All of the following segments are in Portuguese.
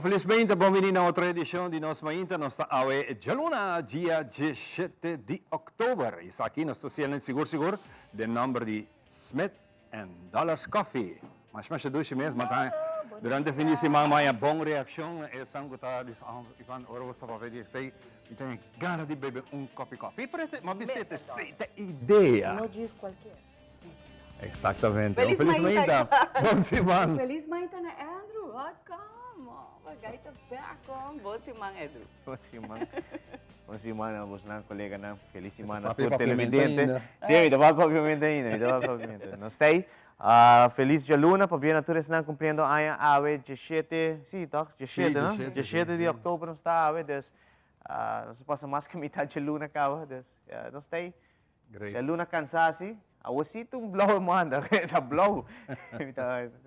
Felizmente, bem-vindo a outra edição de nosso Mainta. Nós estamos awe Jaluna, dia 17 de outubro. E aqui nós estamos seguro do número de Smith and Dollars Coffee. Mas dois meses, mas durante o fim de semana, uma boa reação. É sangue que está Ivan, ora você vai ver, sei, e tem ganas de beber copo de coffee. Mas você tem ideia? Não diz qualquer. Exatamente. Feliz Mainta. Bom semana. Feliz Mainta na Andrew.com. Gaita Pacom. Bom semana, Andrew. Bom semana. Bom semana, bos na colega na feliz semana Papi, por televidente. ainda. Sim, ainda vai papiamento ainda, Nós estamos feliz de luna, para bem natureza na cumprindo a 17, sim, tá? 17, não? 17 de outubro nós está a des nós passa mais que metade de luna cá, des nós estamos. Se a luna cansasse, a osito blow manda, tá blow.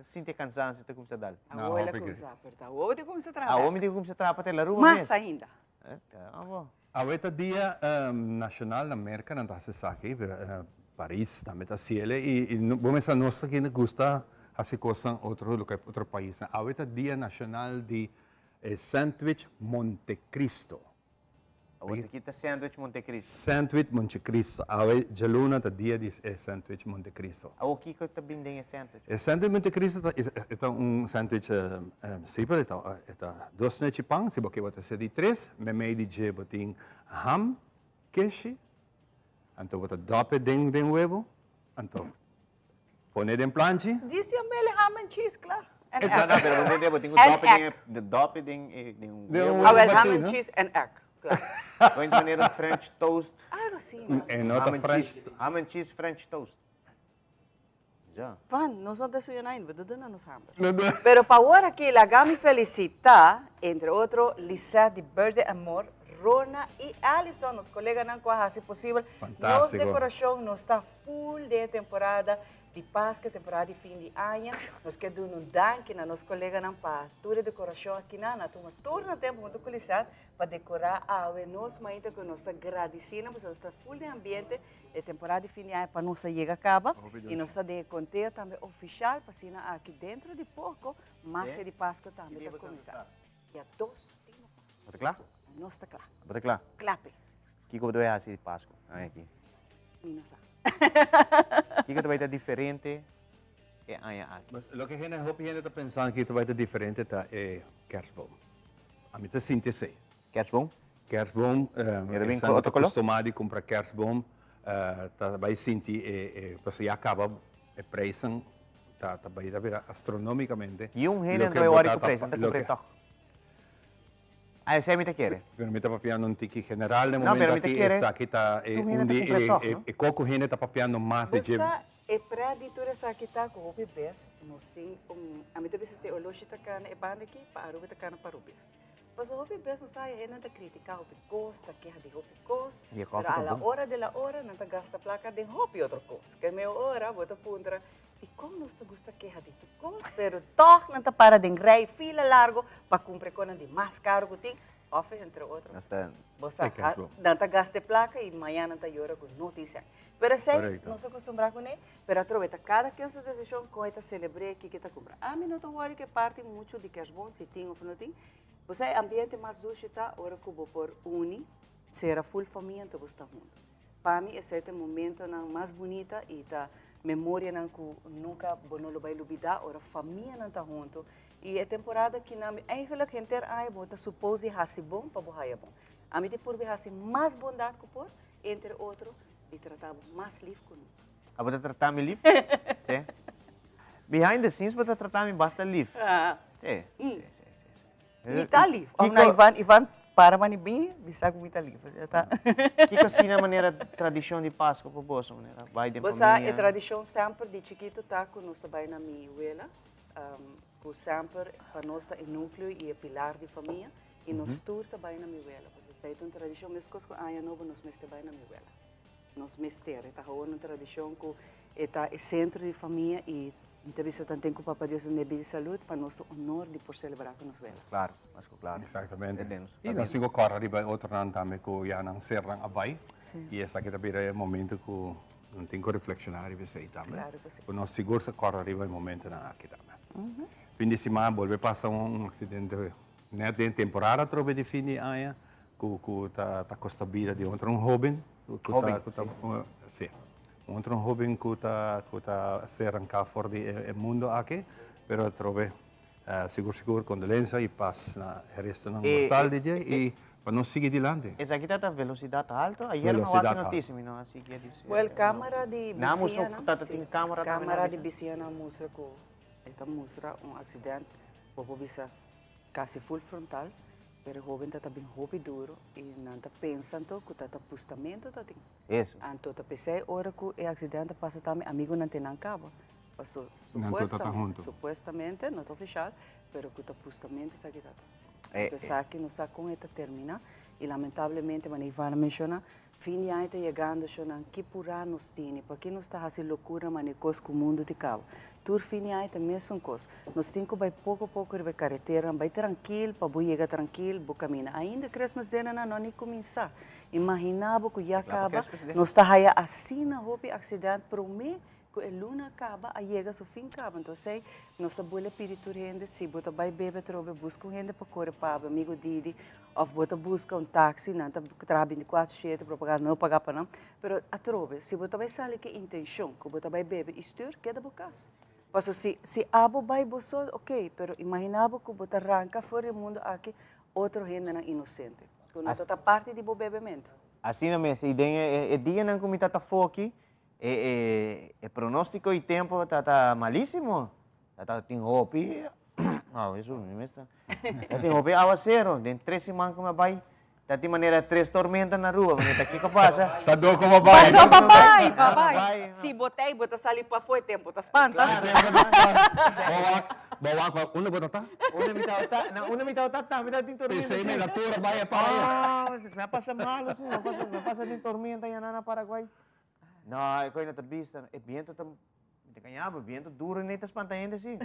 Sinta cansaço, tá como se dá. A olha como se aperta. O homem como se A trabalha. homem de como se trapa até la rua Mas ainda. Avete dia nacional na América, não está se aqui, Paris, também está cielo, e vamos a nós que nos gusta fazer coisas em outro país. Avete dia nacional de Sandwich Monte Cristo. Aqui está Sandwich Monte Cristo. Sandwich Monte Cristo. Avete jaluna ta dia de Sandwich Monte Cristo. O que está bem sandwich? Sandwich Monte Cristo é sandwich simples, é dois snacks de pão, se você botar de três, meio de jebo tem ham, queijo, então botar dope de huevo, então põe em planche. Diz o mel ham and cheese, claro. Não, pero não entendo, tenho dope de Ham and cheese and egg. Ou então maneira French toast. Algo assim. É nota French. Ham and cheese French toast. Já. Van, nós não desayunamos ainda, tudo não nos hambra. Pero para agora que la gami felicita, entre outros, Lisette de Birthday Amor, Rona e Alison, nos colegas não quase se possível. Nossa decoração não está full de temporada de Páscoa, temporada de fim de ano. Nós queremos um danke na nossa colega não para toda a decoração aqui na turma. Todo o tempo muito com Lisette para decorar a nós, mas ainda com nossa agradecida, porque nós está full de ambiente. A temporada de fim de ano para nós chegar acaba e nós está de conteúdo também oficial para assim aqui dentro de pouco, marca de Páscoa também para começar. E a dois temos. Está claro? Nós está claro. Está claro? Clape. Que como vai ser de Páscoa? Aqui. Minosa. Que vai estar diferente é aqui. Mas o que a gente está pensando que vai ser diferente é Kersboom. A mim está sinto assim. Kersboom? Kersboom, outro color? Acostumado a comprar Kersboom, vai sentir, porque já acaba o preço, vai virar astronomicamente. E rei vai hora que o preço, está completo. Ah, esse é me quer. Pero me está papiando tiki general no momento aqui essa aqui está e coco gente está papiando mais de Você é para editora essa aqui tá com o bebês, nós tem a mim também se o loja tá cana é banda aqui para o tá cana para o bebês. Mas o bebês não sai ainda tá criticar o bebês, tá quer de o bebês. Pero a la hora de la hora não tá gasta placa de hopi outro coisa. Que meia hora bota puntra e como nós tá gusta queja de tu coisa, pero toch não tá para de rei fila largo para comprar coisa de mais caro que tem. Ofe, entre outros. Você não tá gasta placa e amanhã não tá llora com notícia. Pero sei, não se acostumbrar com ele, pero aproveita cada que sua decisão com esta celebre que está comprando. A mim não tô worry que parte muito de que é bom se tem ou não tem. Você ambiente mais doce tá, ora que vou por será full família então você está junto. Para mim esse é o momento mais bonita e tá memória não que nunca não vai olvidar, ora família não tá junto. E a temporada que na eigenlijk gente ai bota supose hasi bom para borraia bom. A mim por hasi mais bondade que por entre outro e tratar mais livre com. A bota tratar me livre? Sim. Behind the scenes bota tratar me basta livre. Sim. Me tá livre. Ivan para mani bem, bisa com me tá livre. Já tá. Que cocina maneira tradição de Páscoa para você maneira? Vai de família. Você é tradição sempre de chiquito tá com nossa bai na minha abuela. Que sempre para nós é núcleo e é pilar de família e nós tour também na minha abuela. Você é uma tradição, mas coisa que a nova nós mestre bem na minha abuela. Nós mestre, está uma tradição que é centro de família e então você tem que papai Deus um de saúde para nosso honor de por celebrar com nós abuela. Claro, mas claro. Exatamente. E nós temos que correr outro ano também que já não serão abai e essa aqui também é o momento que não tem que reflexionar e ver também. Claro que sim. Nós seguro se correr o momento aqui também. Fim de semana, volve passar acidente net in temporada trobe defini aya, ku ta costa vida de um hobby, sim. Um hobby ku ta se arrancar for di mundo aqui, pero trobe seguro condolenza e paz na resto ng mortal DJ e para não seguir adiante. Essa aqui tá velocidade alta. Ayer não Velocidade houve alta. notícia, não assim que disse. Well, câmara de Não, mostrou Bisiana. que tá tem câmera também. Câmara de Bisiana mostra que esta mostra acidente, popo bisa quase full frontal, pero jovem tá bem hobby duro e não tá pensando que tá postamento tá tem. Isso. Anto tá pensei hora que o acidente passa também amigo não tem nada cabo. Passou supostamente, não oficial, pero que tá postamento isso aqui tá. Então aqui não sabe como esta termina e lamentavelmente mas Ivana menciona fim de ano está chegando já que por anos tem porque não está fazendo loucura mas coisa que o mundo te cava. Tur fim de ano também são coisas. Nós temos que vai pouco a pouco ir carretera, vai tranquilo para boi chegar tranquilo, boi caminhar. Ainda Christmas dena não nem começar. Imaginava que já acaba, nós está aí assim na roupa acidente para o mês que a luna acaba, a chega o fim acaba. Então sei, nós bolha pedido gente, se bota vai beber trobe, busca gente para correr para amigo Didi, ou bota busca táxi, não tá trabalha 24/7 para pagar não pagar para não. Pero a trobe, se bota vai sair que intenção, que bota vai beber, estur queda por casa. Paso se abo vai boso, ok, pero imaginava que bota arranca fora do mundo aqui outro gente na inocente. Que não tá parte de bebimento. Assim não mesmo, e dia não como tá foque, pronóstico e tempo tá malíssimo. Tá tem hopi. Ah, isso mesmo. Tem hopi aguacero, tem 3 semanas como vai. Tá de maneira 3 tormentas na rua, mas aqui que passa. Tá do como vai. Passou papai. Se botei, bota sali para foi tempo, tá espanta. Bawak, una ba ta? Una mitad tá, mitad tem tormenta. Pensei na tura baya pa. Napasa malo sim, napasa din tormenta yan na Paraguay. No, ikaw na entrevista, viento tam, de canhaba, viento duro neta espantante sim.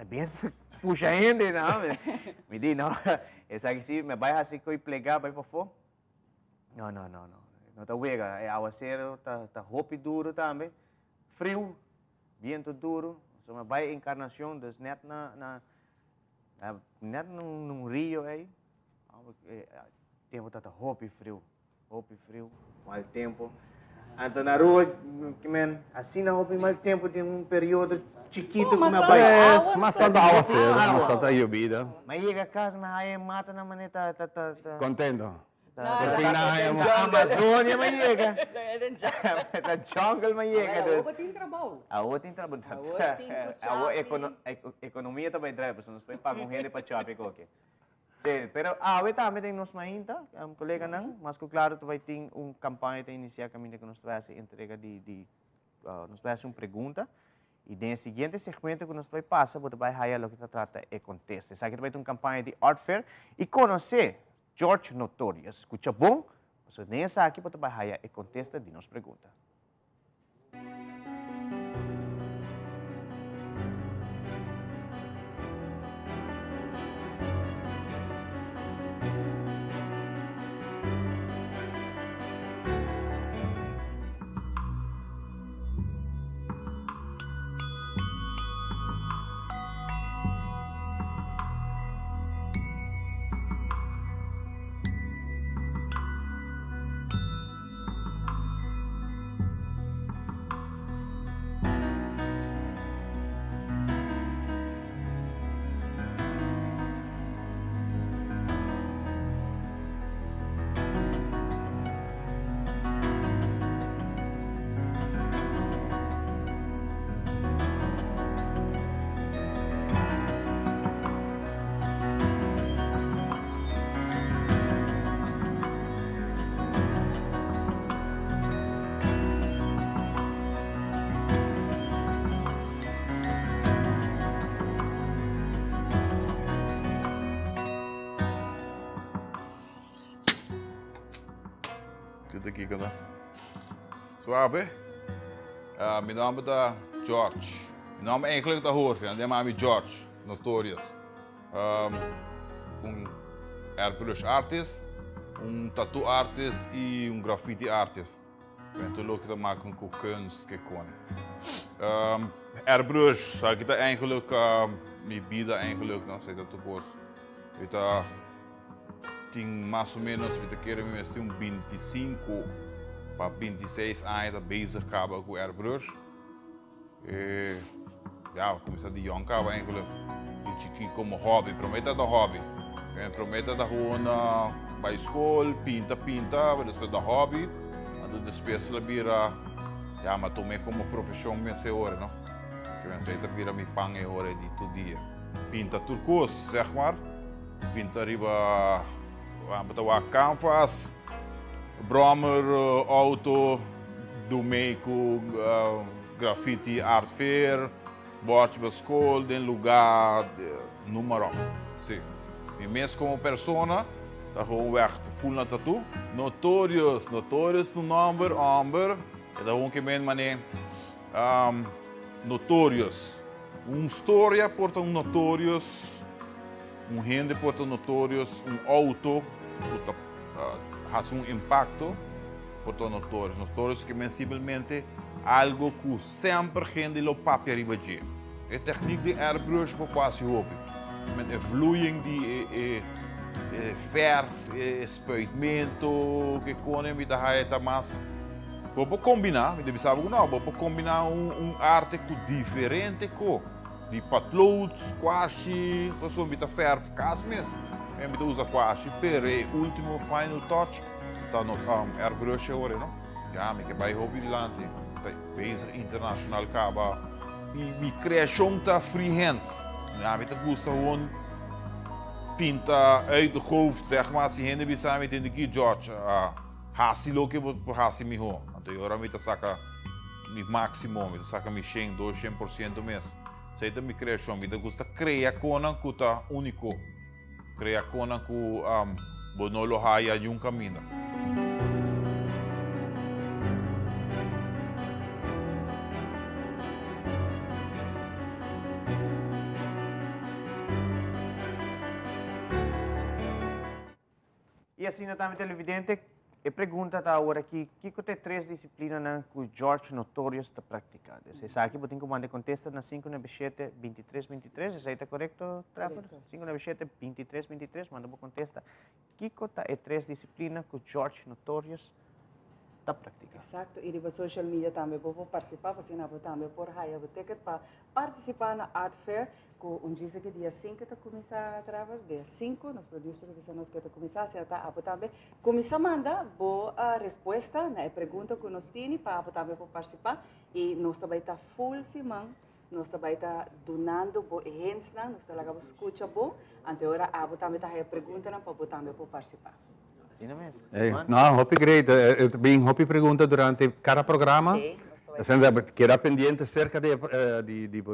Viento puxa gente, não. Me di, não. Essa aqui sim, me vai assim que eu plegar, vai para fora. Não. Não tá wega, é aguaceiro, tá roupa duro também. Frio, viento duro. So me vai encarnação dos net net num rio aí. Tempo tá roupa frio, mal tempo. Então na rua, assim na roupa mal tempo tem período chiquito como a vai. Mas tanta aguaceiro, mas tanta lluvia. Mas chega a casa, mas aí mata na maneira Contento. Porque na Amazônia, mas chega. Na jungle, mas chega. Awa tem trabalho. Awa tem trabalho. Awa economia também drive, so nós pagamos gente para shopping aqui. Sim, pero awe também tem nos mainta, colega não, mas claro tu vai ter campanha de iniciar caminho que nós vai fazer entrega nós vai fazer uma pergunta e no seguinte segmento que nós vai passar, você vai raiar o que trata é contexto. Essa aqui vai ter uma campanha de art fair e conhecer George Notorious. Escuta bom? Você nessa aqui você vai raiar e contesta de nossa pergunta. Tudo aqui, cara. Suave? Mijn naam is George. Mijn naam eigenlijk te horen, en mijn naam is George, Notorious. Airbrush artist, tattoo artist e graffiti artist. Ben toen ook te maken met kunst, Airbrush, ik dat eigenlijk, mijn bieden eigenlijk, dan zeg dat toch Ita tem mais ou menos, kita querem investir 25 para 26 anos bezig acaba com airbrush. Ja, começar de jong acaba eigenlijk. Beetje como hobby, prometa da hobby. Prometa da gewoon bij school, pinta, maar dat is de hobby. En de speciale bira, ja, maar toen me como profissão me se horen, no? Que me sei dat bira me pange horen die todo dia. Pinta turcos, zeg maar. Pinta riba, betawa canvas, brommer, auto, domeco, graffiti, art fair, bord bij school, den lugar, noem op. Sim. E mesmo como persona, tá gewoon weg full na tattoo. Notorious no number, amber. É da um que men mané, notorious. História porta notorious, gente porta notorious, auto porta has impacto porta notorious. Notorious que men simplesmente algo que sempre gente lo papia riba de. É técnica de airbrush por quase hobby. Met een vloeiing die verf, spuitmento, que konen met de mas. Vou combinar, me deve saber não, vou combinar arte diferente com de patlood, squash, você met verf casmes, e me usa squash, per último final touch, tá no airbrush hoor, não? Ja, me que vai hobby lante, bezig internacional kaba, mi criação tá freehand. Ja, met de gusta gewoon pinta uit de hoofd, zeg maar, als je heen samen met in de key George, hasi lo que vou hasi mi ho. Então eu realmente saca mi máximo, me saca mi 100, 200% mês. Sei da mi criação, me gusta criar conan kuta único, criar conan ku bonolo haya yung camino. E assim, também televidente, e pergunta agora aqui, que tem 3 disciplinas que o George Notorious está praticando? Essa aqui, você tem que contestar na 597 23 23, isso aí está correto, Trevor? 597 23 23, manda você contestar. Que é 3 disciplinas que o George Notorious está praticando? Exacto, e riba social media também vou participar, porque não vou também por raia, vou ter que participar na Art Fair, que diz que dia 5 está começar a trabalhar, dia 5, nos produtores que nós queremos começar, se está a também começar a mandar boa resposta na pergunta que nós temos para também participar e nós também está full semana, nós também está donando boa hints na, nós também escuta bom, até agora a também está a pergunta para também participar. Assim mesmo. Não, hopi great. Bem, hopi pergunta durante cada programa. Sim. Queda pendiente cerca de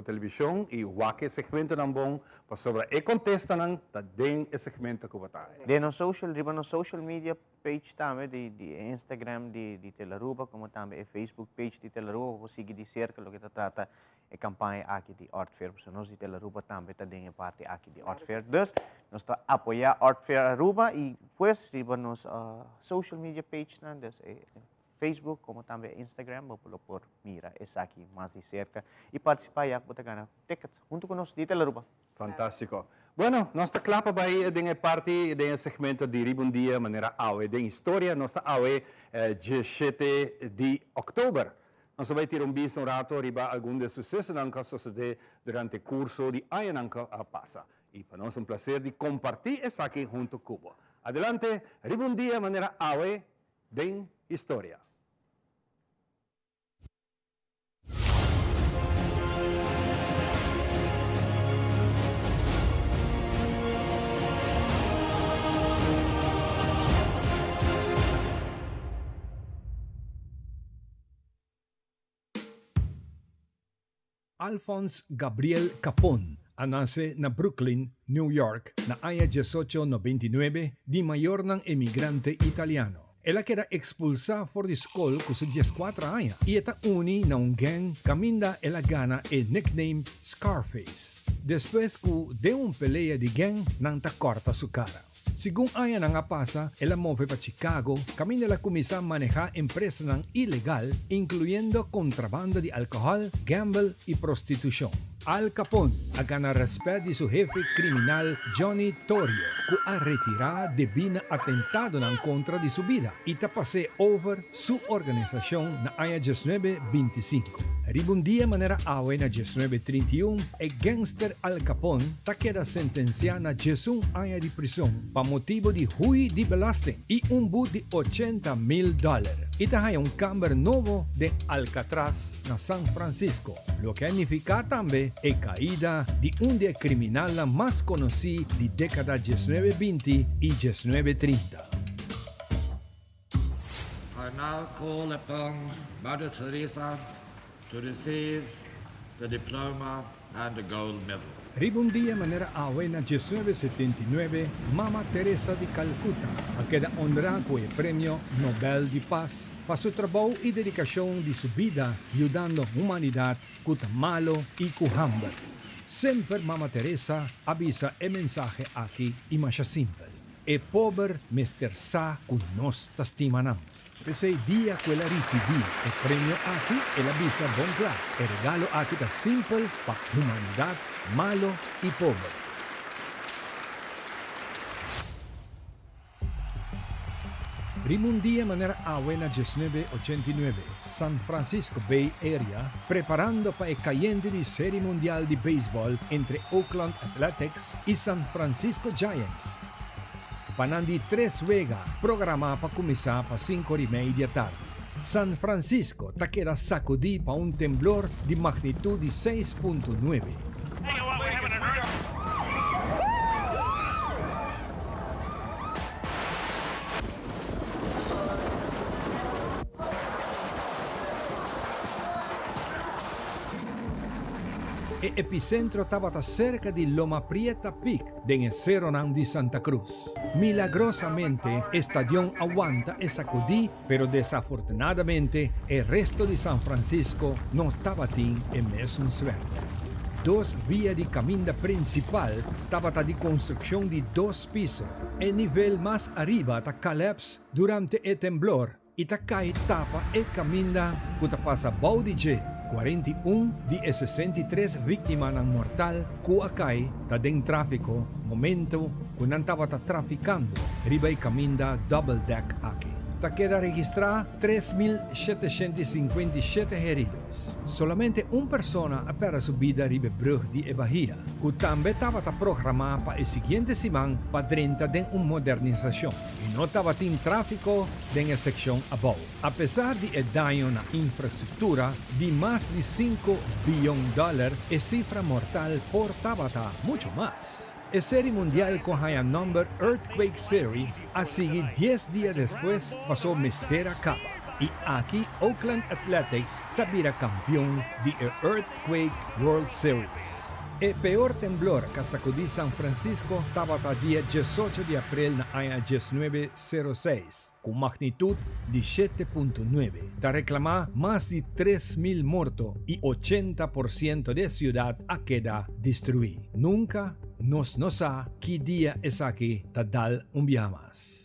televisão e o que segmento não bom para sobre e contesta não tá den esse segmento que botar. De no social media page também de Instagram de Telaruba, como também o Facebook page de Telaruba, você sigue de cerca o que trata a campanha aqui de Art Fair, porque nós de Telaruba também tá dentro parte aqui de Art Fair. Dus nós está apoiar Art Fair Aruba e depois riba nos social media page não, dus Facebook, como também Instagram, vou por mira, essa aqui mais de cerca e participar já para ganhar tickets junto conosco de Telaruba. Fantástico. Bueno, nós está claro para aí de parte de segmento de Ribundia maneira awe de história, nós está awe 17 de outubro. Nós vamos ter visto rato riba algum de sucesso que sucede durante o curso de Ayananka a passa. E para nós um prazer de compartilhar essa aqui junto com Cuba. Adelante, Ribundia maneira awe de história. Alphonse Gabriel Capon, nace na Brooklyn, New York, na aya 1899, di mayor ng emigrante italiano. Ela queda expulsa for the school con su 14 años y eta uni na un gang caminda ela gana el nickname Scarface. Después de un pelea de gang nang ta corta su cara. Según aya nang apasa, ela move pa Chicago, caminda la comisa manejar empresa nang ilegal, incluyendo contrabando de alcohol, gamble y prostitución. Al Capone a ganar respeto de su jefe criminal Johnny Torrio, que ha retirado de bina atentado en contra de su vida y te pasé over su organización na aya 1925. Ribundia manera awe na 1931, e gangster Al Capone ta queda sentenciado na 1 aya de prisión pa motivo de hui de belasting y un boot de $80,000. Y hay un camber nuevo de Alcatraz na San Francisco, lo que significa también la caída de un día criminal más conocido de década 1920 y 1930. I now call upon Mother Teresa to receive the diploma and the gold medal. Ribundia manera awe na 1979, Mama Teresa de Calcuta a queda honrada con el Premio Nobel de Paz para su trabajo y dedicación de su vida ayudando a la humanidad con malo y con hambre. Siempre Mama Teresa avisa el mensaje aquí y más simple. El pobre Mr. Sa con nos testimonamos. Ese día que la recibí el premio aquí, el avisa bon claro. El regalo aquí está simple para humanidad, malo y pobre. Un día manera buena 1989, San Francisco Bay Area, preparando para el cayente de Serie Mundial de Béisbol entre Oakland Athletics y San Francisco Giants. Panandi 3 juega, programa para comenzar para 5:30 da tarde. San Francisco ta queda sacudí para un temblor de magnitud de 6.9. El epicentro estaba cerca de Loma Prieta Peak, en el Cerro de Santa Cruz. Milagrosamente, el estadio aguanta y sacudí, pero desafortunadamente, el resto de San Francisco no estaba en misma suerte. 2 vías de camino principal estaban de construcción de 2 pisos. El nivel más arriba está colapsó durante el temblor y cae tapa el camino que pasa Baudille. 41 de 63 víctimas mortal que acá está en tráfico momento que no estaba traficando riba y camino double deck aquí. Ta queda registrada 3.757 heridos. Solamente una persona ha perdido su vida riba brug de Bahía, que también estaba programada para el siguiente semana para 30 de una modernización y no estaba en tráfico en la sección abajo. A pesar de el daño en la infraestructura de más de $5 billones, la cifra mortal por Tabata mucho más. La Serie Mundial con el nombre Earthquake Series, así 10 días después pasó Mistera Capa. Y aquí Oakland Athletics también campeón de Earthquake World Series. El peor temblor que sacudió San Francisco estaba el día 18 de abril en año 1906, con magnitud de 7.9. Te reclama más de 3.000 muertos y 80% de ciudad a queda destruida. Nunca nos sa qué día es aquí te dal un día más.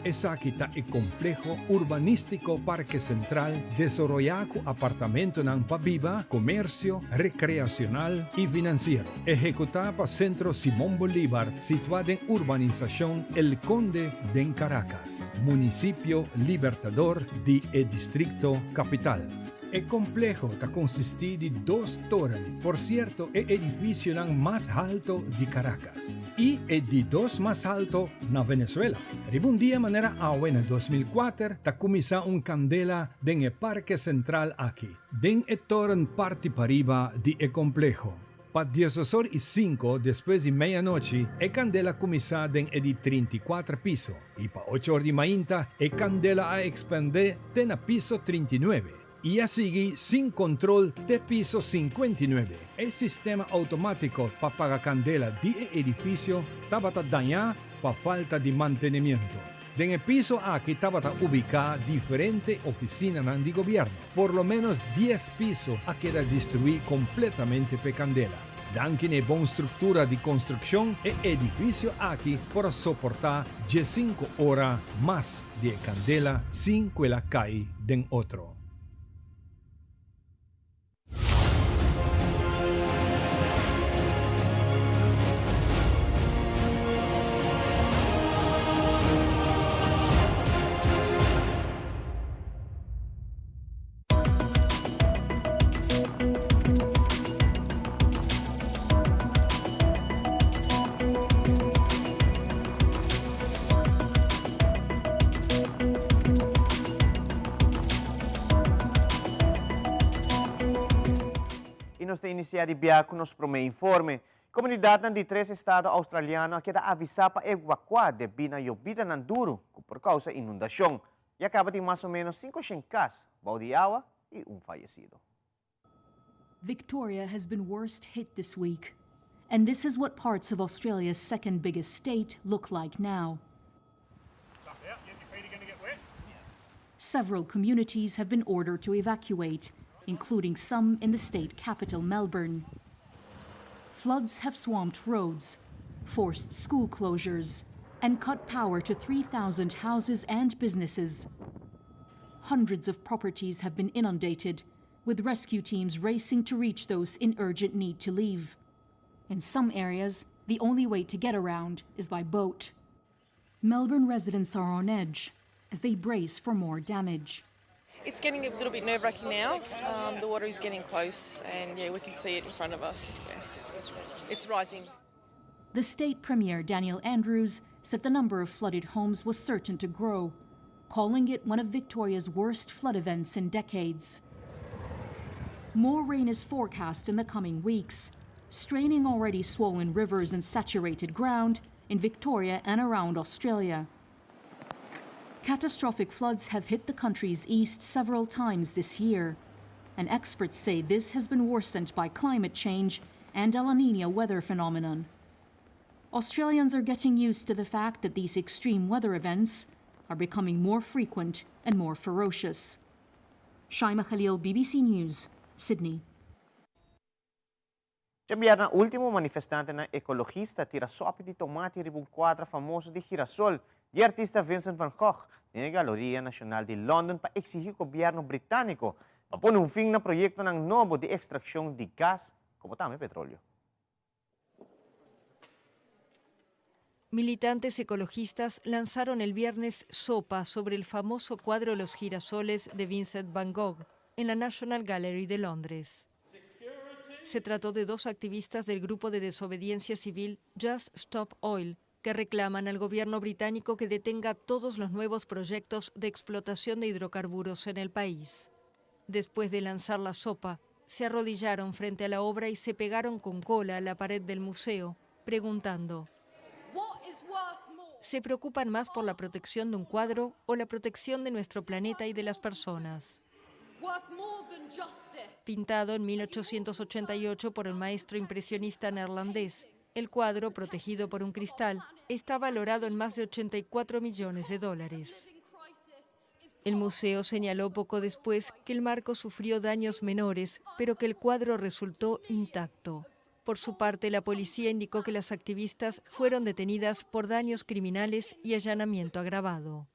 Es aquí está el complejo urbanístico Parque Central, desarrollado apartamento en Paviva, comercio, recreacional y financiero. Ejecutado por Centro Simón Bolívar, situado en urbanización El Conde de Caracas, municipio libertador del distrito capital. El complejo está consistido de 2 torres, por cierto, el edificio más alto de Caracas y el de 2 más alto en Venezuela. Un día manera en 2004, está comenzado un candela en el Parque Central aquí, en el torre parte para arriba del complejo. Para 10:05 después de medianoche, el candela comenzado en el 34 piso y para 8 horas de mañana, el candela a expandir en el piso 39. Y así sin control de piso 59. El sistema automático para pagar candela del edificio estaba dañado por falta de mantenimiento. En el piso aquí estaba ubicada diferentes oficinas de gobierno. Por lo menos 10 pisos ha quedado destruido completamente por candela. Danke a buena estructura de construcción, el edificio aquí para soportar 15 horas más de candela sin que la cae de otro. Iniciar de Biaco nos promê informe. Comunidade de 3 estados australianos queda avisar para evacuar devido à llovida ng duro por causa de inundação. E acaba de mais ou menos 500 casos, balde de água e fallecido. Victoria has been worst hit this week. And this is what parts of Australia's second biggest state look like now. Several communities have been ordered to evacuate, including some in the state capital, Melbourne. Floods have swamped roads, forced school closures, and cut power to 3,000 houses and businesses. Hundreds of properties have been inundated, with rescue teams racing to reach those in urgent need to leave. In some areas, the only way to get around is by boat. Melbourne residents are on edge as they brace for more damage. It's getting a little bit nerve-wracking now. The water is getting close and we can see it in front of us. Yeah. It's rising. The state premier, Daniel Andrews, said the number of flooded homes was certain to grow, calling it one of Victoria's worst flood events in decades. More rain is forecast in the coming weeks, straining already swollen rivers and saturated ground in Victoria and around Australia. Catastrophic floods have hit the country's east several times this year, and experts say this has been worsened by climate change and El Niño weather phenomenon. Australians are getting used to the fact that these extreme weather events are becoming more frequent and more ferocious. Shaima Khalil, BBC News, Sydney. Cambiar na último manifestante na ecologista tira sopa de tomate e ribong quadra famoso de girasol de artista Vincent van Gogh na Galeria Nacional de London para exigir gobyerno britânico para pôr fim na proyecto ng novo de extracción de gas como también petróleo. Militantes ecologistas lanzaron el viernes sopa sobre el famoso cuadro Los girasoles de Vincent van Gogh en la National Gallery de Londres. Se trató de dos activistas del grupo de desobediencia civil Just Stop Oil, que reclaman al gobierno británico que detenga todos los nuevos proyectos de explotación de hidrocarburos en el país. Después de lanzar la sopa, se arrodillaron frente a la obra y se pegaron con cola a la pared del museo, preguntando: ¿se preocupan más por la protección de un cuadro o la protección de nuestro planeta y de las personas? Pintado en 1888 por el maestro impresionista neerlandés, el cuadro, protegido por un cristal, está valorado en más de 84 millones de dólares. El museo señaló poco después que el marco sufrió daños menores, pero que el cuadro resultó intacto. Por su parte, la policía indicó que las activistas fueron detenidas por daños criminales y allanamiento agravado.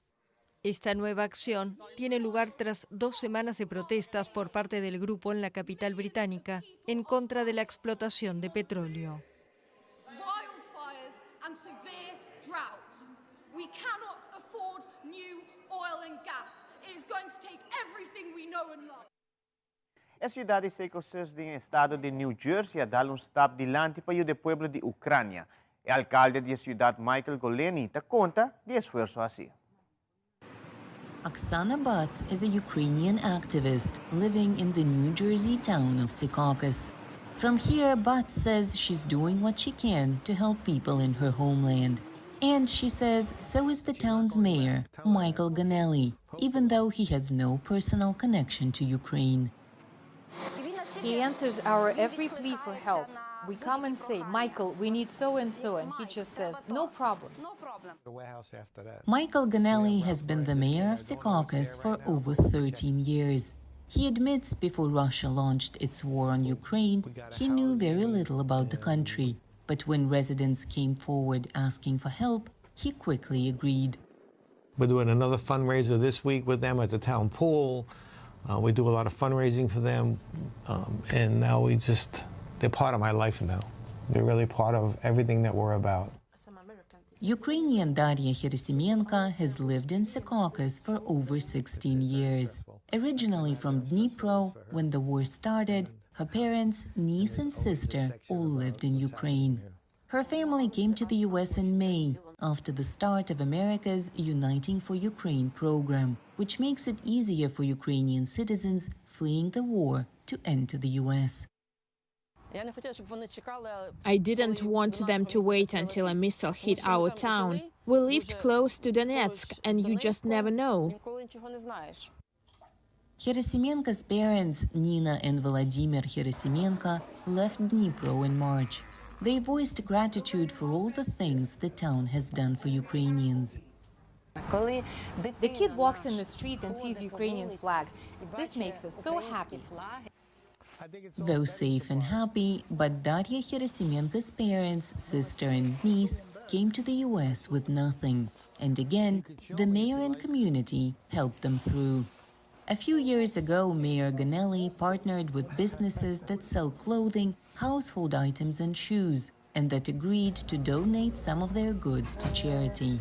Esta nueva acción tiene lugar tras 2 semanas de protestas por parte del grupo en la capital británica en contra de la explotación de petróleo. A cidade secos do estado de New Jersey dá stop dilante para o pueblo de Ucrânia. O alcalde da cidade, Michael Goleny, conta de esforço assim. Oksana Bats is a Ukrainian activist living in the New Jersey town of Secaucus. From here, Bats says she's doing what she can to help people in her homeland. And she says so is the town's mayor, Michael Ganelli, even though he has no personal connection to Ukraine. He answers our every plea for help. We come and say, Michael, we need so-and-so, and he just says, no problem. Michael Ganelli has been the mayor of Secaucus for over 13 years. He admits before Russia launched its war on Ukraine, he knew very little about the country. But when residents came forward asking for help, he quickly agreed. We're doing another fundraiser this week with them at the town pool. We do a lot of fundraising for them, and now they're part of my life now. They're really part of everything that we're about. Ukrainian Daria Gerasimenko has lived in Secaucus for over 16 years. Originally from Dnipro, when the war started, her parents, niece and sister all lived in Ukraine. Her family came to the U.S. in May, after the start of America's Uniting for Ukraine program, which makes it easier for Ukrainian citizens fleeing the war to enter the U.S. I didn't want them to wait until a missile hit our town. We lived close to Donetsk, and you just never know. Gerasimenko's parents, Nina and Vladimir Gerasimenko, left Dnipro in March. They voiced gratitude for all the things the town has done for Ukrainians. The kid walks in the street and sees Ukrainian flags. This makes us so happy. Though safe and happy, but Daria Gerasimenko's parents, sister and niece came to the U.S. with nothing. And again, the mayor and community helped them through. A few years ago, Mayor Ganelli partnered with businesses that sell clothing, household items and shoes, and that agreed to donate some of their goods to charity.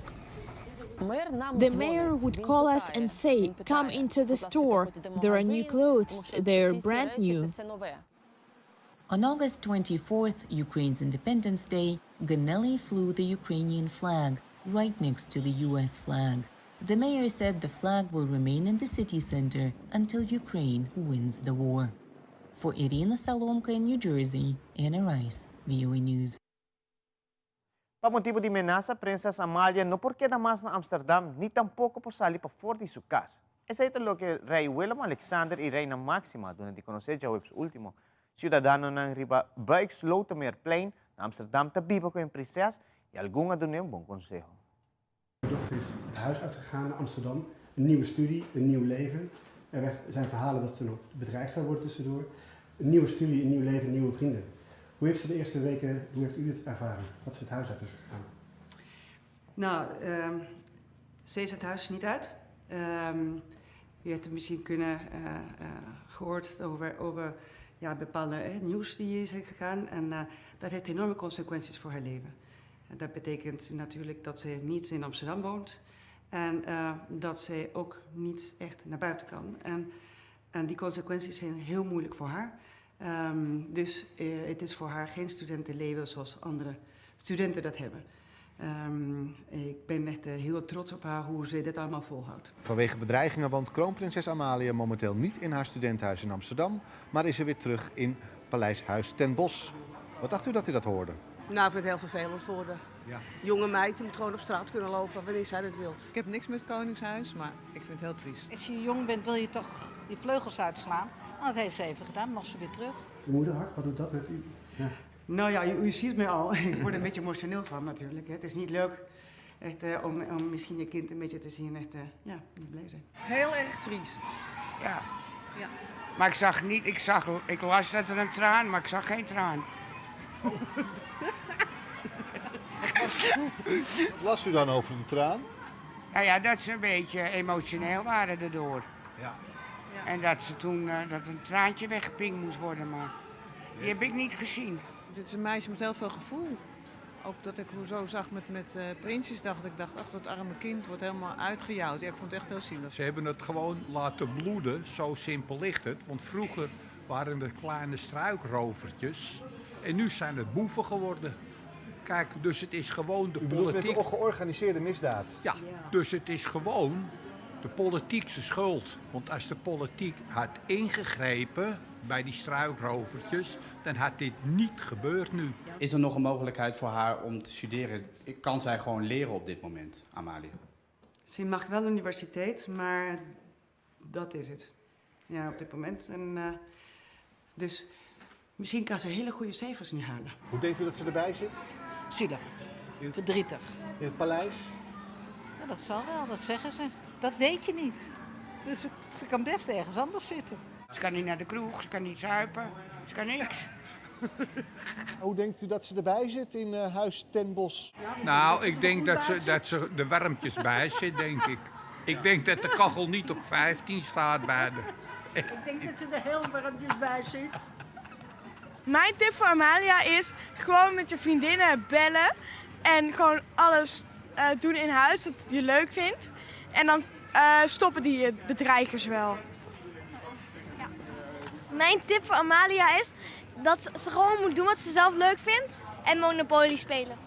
The mayor would call us and say, "Come into the store. There are new clothes. They're brand new." On August 24th, Ukraine's Independence Day, Ganelli flew the Ukrainian flag right next to the U.S. flag. The mayor said the flag will remain in the city center until Ukraine wins the war. For Irina Salomka in New Jersey, Anna Rice, VOA News. Pa motivo de amenaça, Princesa Amalia no por queda más na Amsterdam, ni tampoco por salir para fora de su casa. Esa es lo que Rey Willem Alexander y Reina Máxima durante conocer já o último cidadano ng riba Buikslotermeerplein na Amsterdam te bieden com princesa e alguma doen een bon consejo. Mijn dochter is het huis uitgegaan naar Amsterdam, een nieuwe studie, een nieuw leven. Er zijn verhalen dat ze nog bedreigd zou worden tussendoor. Een nieuwe studie, een nieuw leven, nieuwe vrienden. Hoe heeft ze de eerste weken, hoe heeft u het ervaren? Wat is het huis uit is gegaan? Nou, ze is het huis niet uit. U heeft het misschien gehoord over bepaalde nieuws die is gegaan. En dat heeft enorme consequenties voor haar leven. Dat betekent natuurlijk dat ze niet in Amsterdam woont. En dat ze ook niet echt naar buiten kan. En die consequenties zijn heel moeilijk voor haar. Dus het is voor haar geen studentenleven zoals andere studenten dat hebben. Ik ben echt heel trots op haar hoe ze dit allemaal volhoudt. Vanwege bedreigingen woont kroonprinses Amalia momenteel niet in haar studentenhuis in Amsterdam, maar is ze weer terug in Paleis Huis ten Bosch. Wat dacht u dat u dat hoorde? Nou, ik vind het heel vervelend voor de jonge meid. Die moet gewoon op straat kunnen lopen wanneer zij dat wilt. Ik heb niks met het Koningshuis, maar ik vind het heel triest. Als je jong bent wil je toch je vleugels uitslaan. Nou, dat heeft ze even gedaan, mag ze weer terug. Uw moederhart, wat doet dat met u? Ja. Nou ja, u ziet me al. Ik word er een beetje emotioneel van natuurlijk. Het is niet leuk echt, om misschien je kind een beetje te zien. Echt, niet blij zijn. Heel erg triest. Ja. Maar ik las dat er een traan, maar ik zag geen traan. Wat las u dan over die traan? Nou ja, dat ze een beetje emotioneel waren erdoor. Ja. En dat ze toen dat een traantje weggepinkt moest worden, maar die heb ik niet gezien. Het is een meisje met heel veel gevoel. Ook dat ik hoe zo zag met Prinsjes, dacht ik, ach, dat arme kind wordt helemaal uitgejouwd. Ja, ik vond het echt heel zielig. Ze hebben het gewoon laten bloeden, zo simpel ligt het. Want vroeger waren het kleine struikrovertjes en nu zijn het boeven geworden. Kijk, dus het is gewoon de politiek. Met de georganiseerde misdaad? Ja, dus het is gewoon de politiekse schuld. Want als de politiek had ingegrepen bij die struikrovertjes, dan had dit niet gebeurd nu. Is er nog een mogelijkheid voor haar om te studeren? Kan zij gewoon leren op dit moment, Amalia? Ze mag wel universiteit, maar dat is het. Ja, op dit moment. En, dus misschien kan ze hele goede cijfers nu halen. Hoe denkt u dat ze erbij zit? Zielig. Verdrietig. In het paleis? Ja, dat zal wel, dat zeggen ze. Dat weet je niet. Dus ze kan best ergens anders zitten. Ze kan niet naar de kroeg, ze kan niet zuipen, ze kan niks. Hoe denkt u dat ze erbij zit in Huis ten Bosch? Nou, ik denk dat ze de warmpjes bij zit, denk ik. Ik denk dat de kachel niet op 15 staat bij de... Ik denk dat ze er heel warmpjes bij zit. Mijn tip voor Amalia is gewoon met je vriendinnen bellen en gewoon alles doen in huis dat je leuk vindt. En dan stoppen die bedreigers wel. Ja. Mijn tip voor Amalia is dat ze gewoon moet doen wat ze zelf leuk vindt en Monopoly spelen.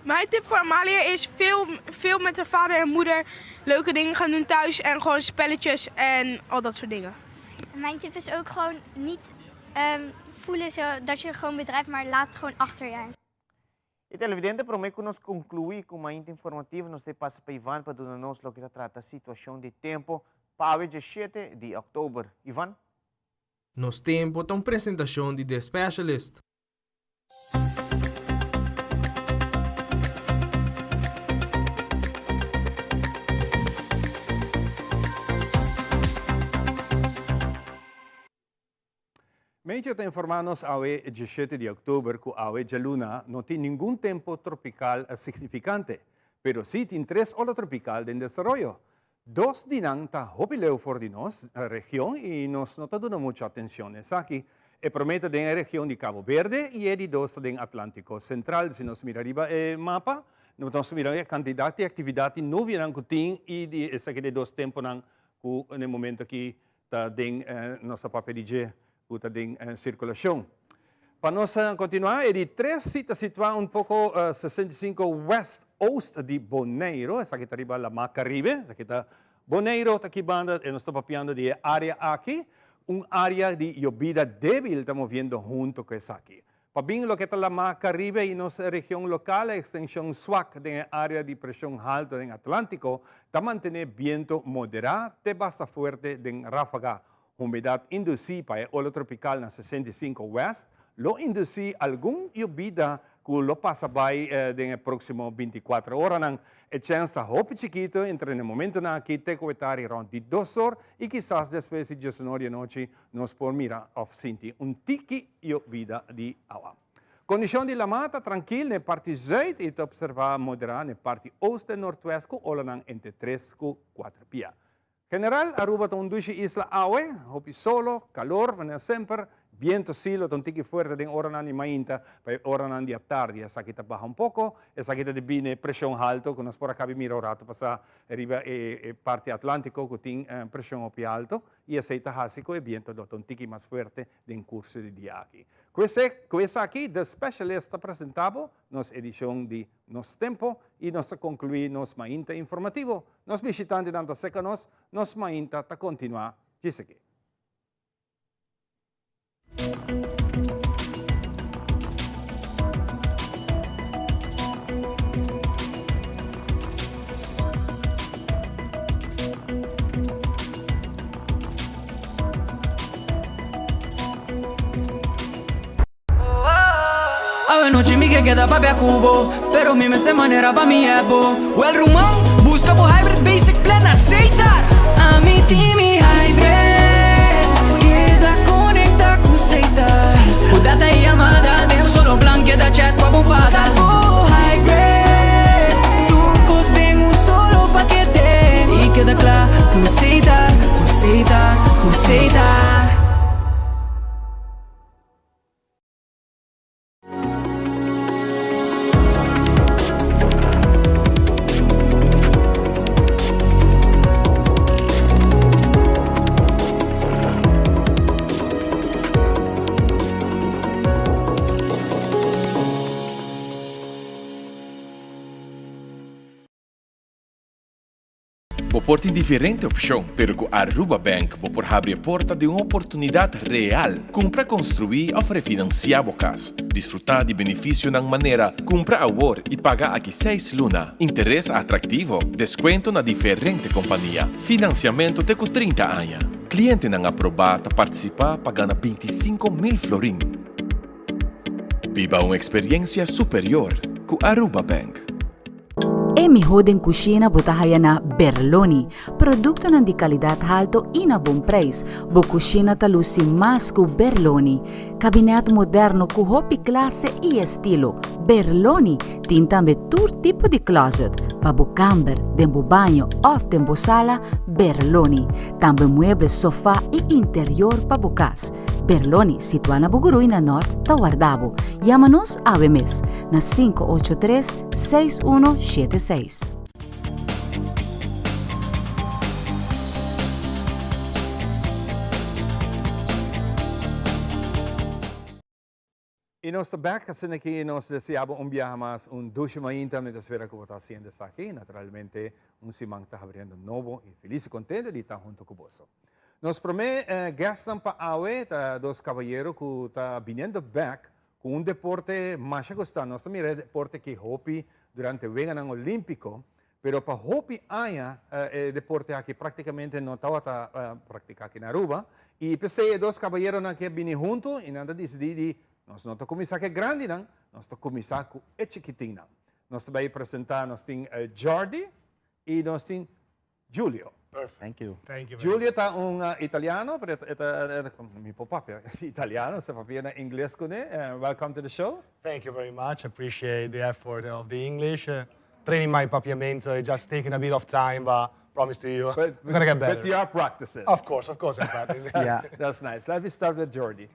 Mijn tip voor Amalia is veel met haar vader en moeder leuke dingen gaan doen thuis en gewoon spelletjes en al dat soort dingen. Mijn tip is ook gewoon niet voelen dat je gewoon bedrijf, maar laat het gewoon achter je. E televidente, prometo que nós concluir com uma informativa, nós temos passa para Ivan para dar-nos o que trata a situação de tempo para o dia 7 de outubro. Ivan? Nos tempo tem apresentação de The Specialist. Medio te informarnos hoy, 17 de octubre, que hoy la luna no tiene ningún tiempo tropical significante, pero sí tiene 3 olas tropical en desarrollo. 2 dinang ta hopileo for di nos región y nos no dando mucha atención. Es aquí, promete de la región de Cabo Verde y de 2 del Atlántico Central. Si nos mira arriba el mapa, nos mira la cantidad de actividad no vienen que y de 2 tiempos en el momento que está en nuestra papelilla puta de circulación. Para nós continuar, de 3 citas situadas un poco 65 West Oost de Bonaire, essa aqui está arriba la Mar Caribe, essa aqui está Bonaire, está aqui banda, nós estamos papiando de área aqui, área de llovida débil estamos viendo junto con essa aqui. Para bien lo que está la Mar Caribe y nuestra región local, la extensión SWAC de área de presión alta en Atlántico, está mantener viento moderado, basta fuerte en ráfaga. Humedad inducida para el ola tropical en 65 West, lo induce alguna lluvia que lo pasa en el próximo 24 horas. El chance está muy chiquito entre el momento en que te coetar around 2 horas y quizás después de 19 de noche nos por mirar sentir un tiki lluvia de agua. Condición de la mata tranquila en la parte zuid y observar moderada en la parte oeste y northwest que ola entre 3 y 4 pies. General, Aruba ton duce isla awe, hopi solo, calor, mas sempre, viento silo, ton tiki fuerte den oranan y mainta, para oranan dia tarde, esa kita baja un poco, esa kita de bine presión alto, que nos por acá mira rato pasa arriba parte atlántico, que tiene presión opi alto, y aceita jásico, y viento do ton tiki más fuerte den curso de dia aquí. Questa aqui, The Specialist, está presentado nos edición de Nos Tempo y nos concluir nos mainta informativo. Nos visitantes danta seca nos mainta ta continuar giseki. Noche mi que queda papi a cubo, pero mi esta manera pa' mi ebo. O el rumón, busca por hybrid basic plan aceitar. A mi team y hybrid, queda conecta con aceitar. O data y llamada, de un solo plan, queda chat pa' bufada. Oh hybrid, tu coste en un solo paquete. Y queda claro, aceitar, aceitar, aceitar. Por diferente opção, pero com Aruba Bank por abrir a porta de uma oportunidade real. Compra, construir ou refinanciar vocas. Desfrutar de benefício na maneira comprar agora e pagar aqui 6 luna. Interesse atrativo, desconto na diferente companhia. Financiamento até com 30 anos. Cliente não aprovado participar pagando 25.000 florin. Viva uma experiência superior com Aruba Bank. E mejor en cocina botahaya na Berloni, producto nan di calidad alto e na bom preço. Bo cocina talusi mas ku Berloni, cabinet moderno ku hopi classe e estilo. Berloni tin tambe tur tipo di closet, pa bo camber, den bo bagno of den bo sala, Berloni. Tambe mueble sofá e interior pa bo cas. Berloni, situada na Bugurui na Norte, Taguardabo. Llámanos a mes na 583-6176. Y nos back, así que nos deseamos un viaje más, un duche mainta, me espera que está haciendo aquí. Naturalmente, un simán está abriendo nuevo y feliz y contento de estar junto con vosotros. Nos promete gastan pa awe ta dos caballero ku ta viniendo back con un deporte más gusta. Nos mira deporte que hopi durante vegan ang Olímpico, pero pa hopi aya deporte aqui praticamente no tawa ta practicar aqui na Aruba. E pensei dos caballeros na que vini junto e nada decidi nós não to começar que grande não, nós to começar com chiquitinho. Nós vai apresentar nós tem Jordi e nós tem Giulio. Perfect. Thank you. Thank you. Giulio è un italiano, mi papà italiano, se papà in inglese con welcome to the show. Thank you very much. Appreciate the effort of the English. Training my papiamento is just taking a bit of time, but promise to you, we're going to get better. But you are practicing. Of course, I'm practicing. Yeah, that's nice. Let me start with Jordi.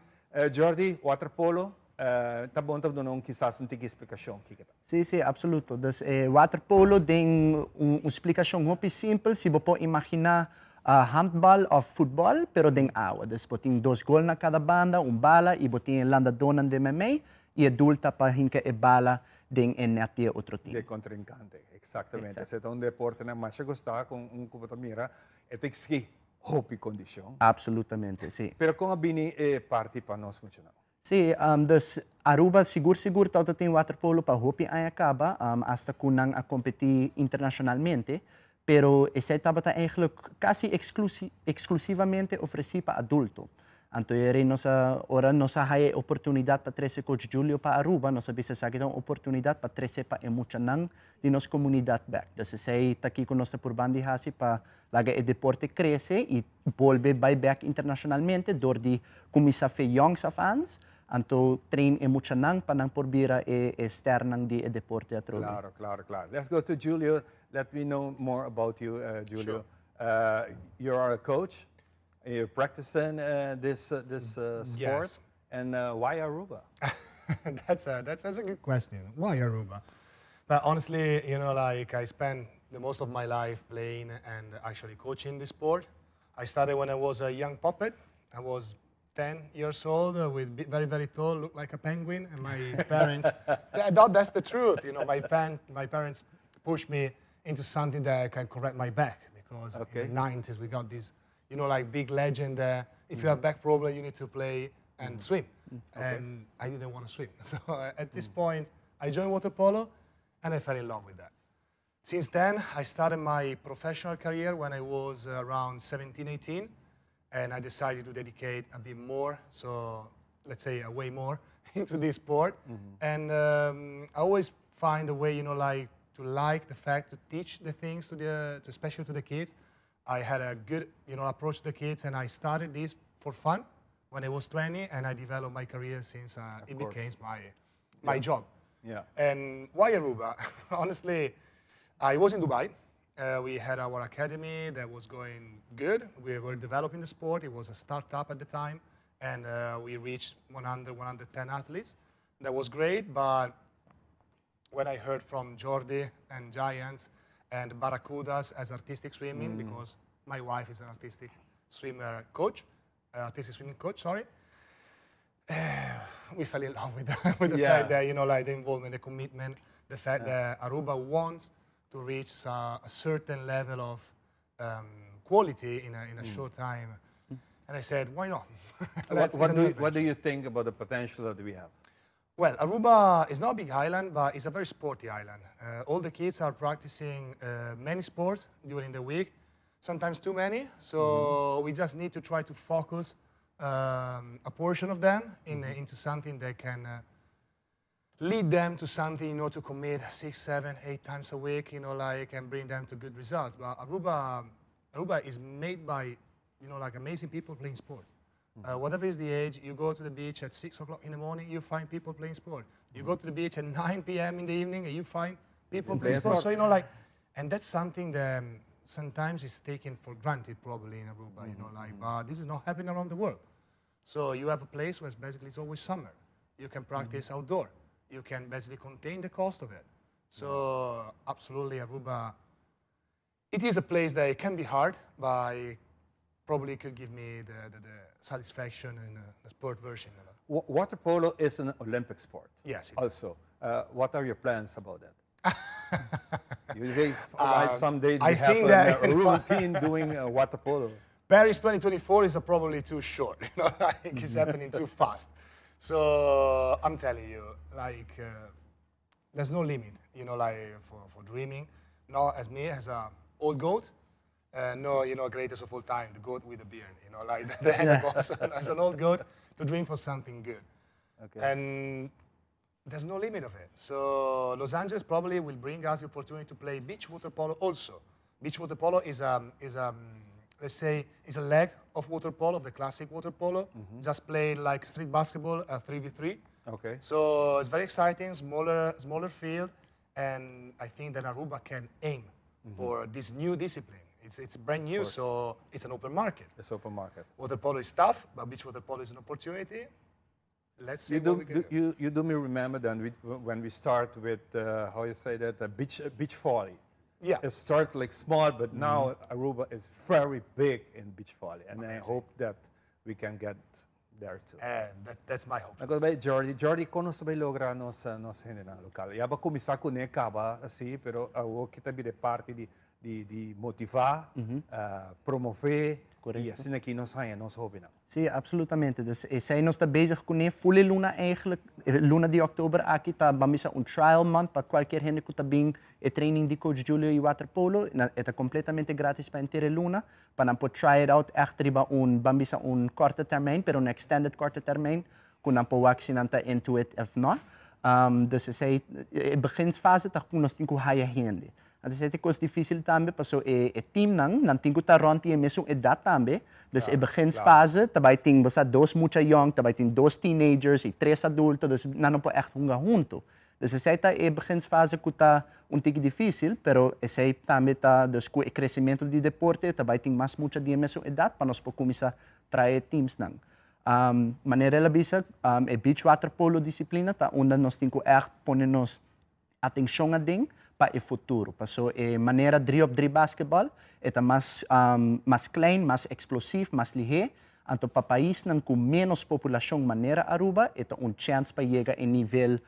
Jordi, water polo, tá bom tá dando quizás um tique explicação. Sim, sim, absoluto. Dus water polo tem uma explicação muito simples. Se você pode imaginar handball ou futebol, pero tem água. Dus você tem 2 gols na cada banda, bala, e você tem landadona de meio, e adulta para hinka e bala den net outro time. De contrincante, exatamente. Se é um deporte na mais gostar com como mira, é tem que hobby condição. Absolutamente, sim. Pero como bini parte para nós muito não. Sim, dus Aruba seguro todo tem waterpolo para hobby aí acaba, hasta kunang a competir internacionalmente, pero esse estava eigenlijk quase exclusivamente oferecido para adulto. Então, ora nós há oportunidade para trazer coach Giulio para Aruba, nós sabemos que é uma oportunidade para trazer para emocionar de nossa comunidade back. Então, se está aqui com nós por bandi hasi para laga o deporte cresce e volve back internacionalmente, door de começar a fazer youngs of fans, então train emocionar para não porbira externang de deporte a trovo. Claro. Let's go to Giulio. Let me know more about you, Giulio. Sure. You are a coach. You're practicing this sport, Yes. And why Aruba? That's a good question. Why Aruba? But honestly, like I spent the most of my life playing and actually coaching the sport. I started when I was a young puppet. I was 10 years old, with very, very tall, looked like a penguin, and my parents. I thought that's the truth. My parents pushed me into something that can correct my back, because in the 90s we got this. Like big legend, if you have back problem, you need to play and swim. And I didn't want to swim. So at this point, I joined water polo, and I fell in love with that. Since then, I started my professional career when I was around 17, 18, and I decided to dedicate a bit more, so let's say way more, into this sport. And I always find a way, to like the fact to teach the things especially to the kids. I had a good, approach to the kids, and I started this for fun when I was 20, and I developed my career since it became my job. Yeah. And why Aruba? Honestly, I was in Dubai. We had our academy that was going good. We were developing the sport. It was a startup at the time, and we reached 110 athletes. That was great, but when I heard from Jordi and Giants and Barracudas as artistic swimming, because my wife is an artistic swimming coach, we fell in love with the fact that, like the involvement, the commitment, the fact that Aruba wants to reach a certain level of quality in a short time. And I said, why not? What do you think about the potential that we have? Well, Aruba is not a big island, but it's a very sporty island. All the kids are practicing many sports during the week, sometimes too many. So we just need to try to focus a portion of them into something that can lead them to something, to commit 6, 7, 8 times a week, and bring them to good results. But Aruba is made by, like amazing people playing sports. Whatever is the age, you go to the beach at 6 o'clock in the morning, you find people playing sport. You go to the beach at 9 p.m. in the evening, and you find people playing sport. So, and that's something that sometimes is taken for granted probably in Aruba, but this is not happening around the world. So you have a place where basically it's always summer. You can practice outdoor. You can basically contain the cost of it. So absolutely Aruba, it is a place that it can be hard, but probably could give me the satisfaction in the sport version. Water polo is an Olympic sport. Yes. Also, what are your plans about that? You say someday you I have think that a routine doing water polo. Paris 2024 is probably too short. You know, like it's happening too fast. So I'm telling you, like, there's no limit. You know, like for dreaming. No, as me, as a old goat. No, you know, greatest of all time, the goat with a beard. You know, like the animals. As an old goat, to dream for something good. Okay. And there's no limit of it. So Los Angeles probably will bring us the opportunity to play beach water polo also. Beach water polo is let's say, is a leg of water polo, of the classic water polo. Just played like street basketball, 3v3. Okay. So it's very exciting, smaller field, and I think that Aruba can aim for this new discipline. It's brand new, so it's an open market. It's open market. Water polo is tough, but beach water polo is an opportunity. Let's see what we can do. You do me remember then when we start with, how you say that, beach volley. Yeah. It starts like small, but now Aruba is very big in beach volley. And I hope that we can get there too. That's my hope. Agora bem, Jordi, quando você vai lograr nossa renda local? Eu vou começar com ne acaba assim, pero eu que também de parte de motivar, promover. Correcto. E assim aqui nós ganhamos nossa hobby. Sim, absolutamente. Dus zij nog está bezig com a volle luna eigenlijk. Luna de oktober aqui está bamisa trial month para qualquer gente que está bem training de coach Julio e waterpolo. É completamente grátis para inteira luna. Para não poder try it out echt riba bamisa korte termijn, pero extended korte termijn. Com não poder accionar into it if not. Dus zij beginsfase está com nós tem que haya gente. At is het difícil também, paso team não tem que estar rond e mesmo edad também. Dus in beginsfase, também tem basta dois muito young, também tem dois teenagers e três adultos, dus não pode echt junto. Dus essa é a beginsfase que está tique difícil, pero essa também está dus com o crescimento de deporte, também tem mais muita de mesmo edad para nós começar a trazer teams não. Maneira ela bisa, beach water polo disciplina, tá onde nós tem que echt poner nos atenção a ding para o futuro. Paso maneira 3-op-3 basketbal, é mais klein, mais explosivo, mais ligeiro. Então, para país com menos população maneira Aruba, é chance para chegar em nível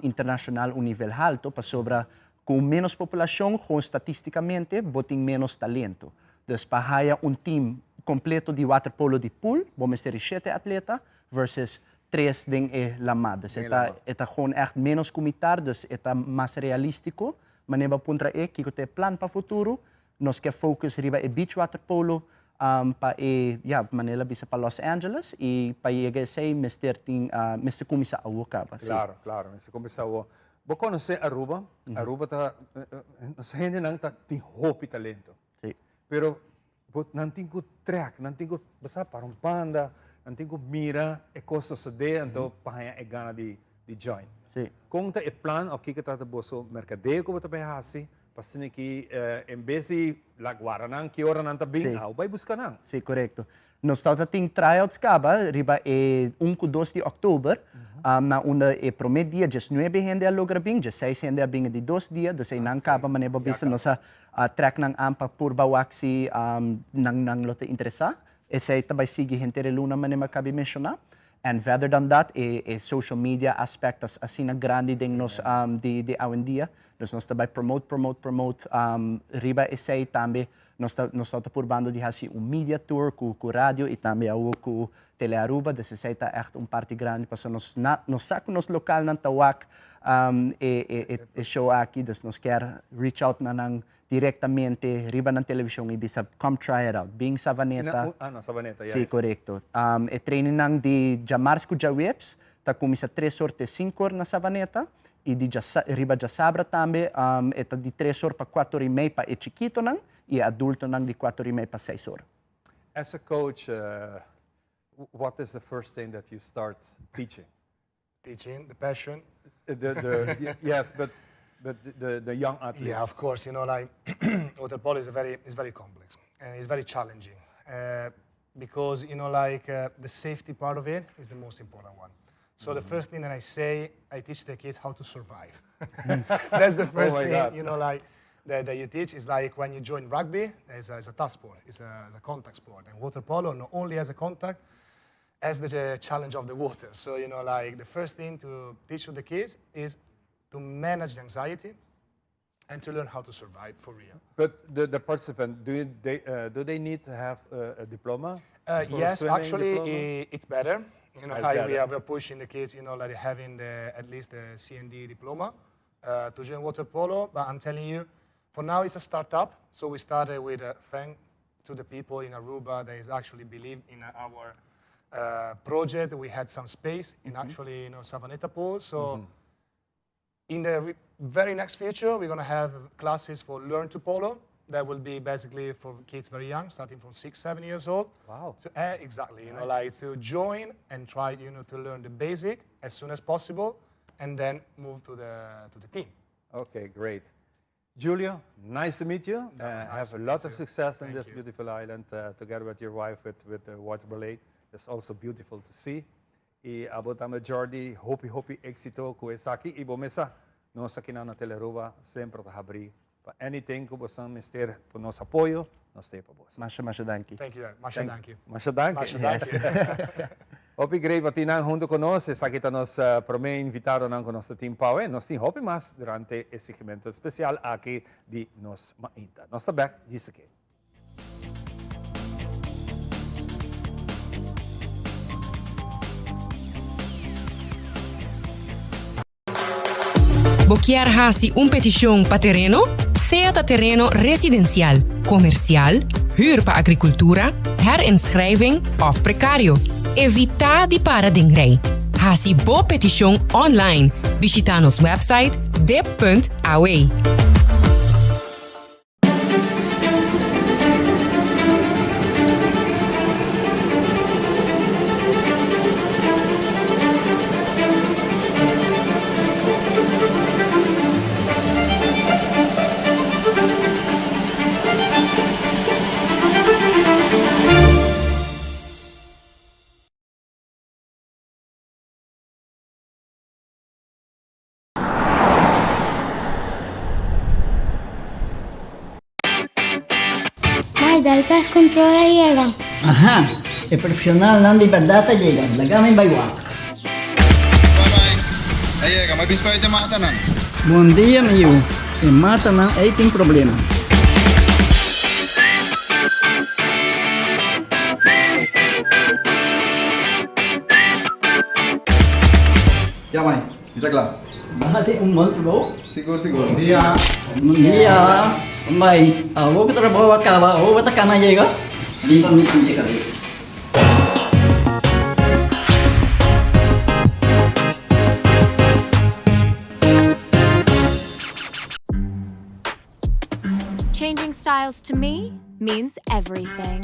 internacional, nível alto, para sobra com menos população, com estatisticamente, botem menos talento. Dus para haya team completo de waterpolo de pool, vamos ter 7 atletas versus 3 ding lamada. Eta gewoon echt menos comitar, dus eta mais realístico. Maneba puntra que te plan para futuro, nos que focus riba beach water polo pa manela bisa para Los Angeles e pa llegar sei Mr. Kumisa Awuka. Claro, Mr. Kumisa Awuka. Vou conhecer Aruba. Aruba tá nos gente não tá tem hope talento. Sim. Pero não tem que track, não tem que basta para panda. Antigo mira e costa se de então paia e gana de join. Sim. Com o plano aqui que está boso mercadeio como tá para assim, passando que em vez de la guaranan que ora não tá bem, vai buscar não. Sim, correto. Nós estamos tryouts caba riba 1-2 de outubro, na onda promedio dia 19 gente a logra bem, 16 gente a bem de 2 dias, dus ay nang caba maneba bisa nossa track ng ampa purba waxi nang lote interesa. Essa também sigue gente luna mas nem cabe mencionar. And rather than that, social media aspect assim na grande de nós de hoje em dia. Nós também promote. Riba essa também nós estamos purbando de fazer media tour com rádio e também com Tele Aruba. Dessa essa é echt parte grande para nós saco nos local na Tawak show aqui. Dus nós quer reach out na nang diretamente riba ng televisyon ibisa come try it out being Savaneta Savaneta yes. Sí, correcto training nang di Jamars ko Jaweps ta kumisa 3 sorte 5 na Savaneta e di riba ja Sabra tambe eta di 3 or pa 4 e meia pa chiquito nang e adulto nang di 4 e meia pa 6 or. As a coach, what is the first thing that you start teaching? Teaching, the passion. Yes, but the young athletes. Yeah, of course. You know, like water polo is very complex and it's very challenging because you know, like the safety part of it is the most important one. So the first thing that I teach the kids how to survive. That's the first thing. God. You know, like that you teach is like when you join rugby, it's a tough sport. It's a contact sport, and water polo not only has a contact, as the challenge of the water. So you know, like the first thing to teach to the kids is to manage the anxiety and to learn how to survive for real. But the participant, do they need to have a diploma? For Yes, swimming actually, diploma? it's better. You know, It's like better. we are pushing the kids, you know, like having at least the CND diploma to join water polo. But I'm telling you, for now it's a startup. So we started with thank to the people in Aruba that is actually believed in our project. We had some space in actually, you know, Savanetta Pool. So in the very next future, we're going to have classes for Learn to Polo. That will be basically for kids very young, starting from 6, 7 years old. Wow. Exactly, you know, like to join and try, you know, to learn the basic as soon as possible, and then move to the team. Okay, great. Julio, nice to meet you. Have a lot of success in this beautiful island together with your wife with the water ballet. It's also beautiful to see. E abotame Jordi, hopi éxito com essa aqui e bomesa. Nós aqui na Telearuba sempre te abrir. Anything que possam ter para o nosso apoio, nós temos para você. Masha danki. Thank you. Masha danki. Masha danki. Masha danki. Hopi great wat inang junto conosco, sa kita nos por me invitaron ang conosco team Pawe, nos tin hopi mas durante el segmento especial aqui di nos mainta. Nos back, Jisake. Boquear hasi petición para terreno, sea terreno residencial, comercial, huur para agricultura, herinschrijving of precario. Evita di para dingrei. Hasi bo petition online. Visita nos website dep.awe. Dal pest control llega. Ajá, el profesional na liberdade llega. Lagame baywak. Llega, may bispa ito mata nang. Bom dia, meu. E mata não aí tem problema. Ya, mãe. Está claro. Bahati monte bom? Seguro, seguro. Bom dia. Bom dia. Mãe, vou que trabalho acaba, vou botar cana chega. Limpa me com chega. Changing styles to me means everything.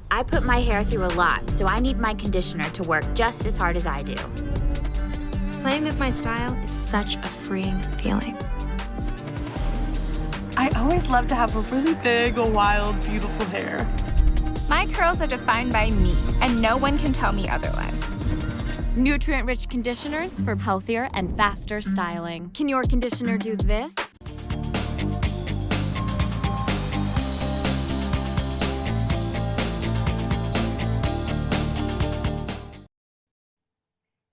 I put my hair through a lot, so I need my conditioner to work just as hard as I do. Playing with my style is such a freeing feeling. I always love to have a really big, wild, beautiful hair. My curls are defined by me, and no one can tell me otherwise. Nutrient-rich conditioners for healthier and faster styling. Can your conditioner do this?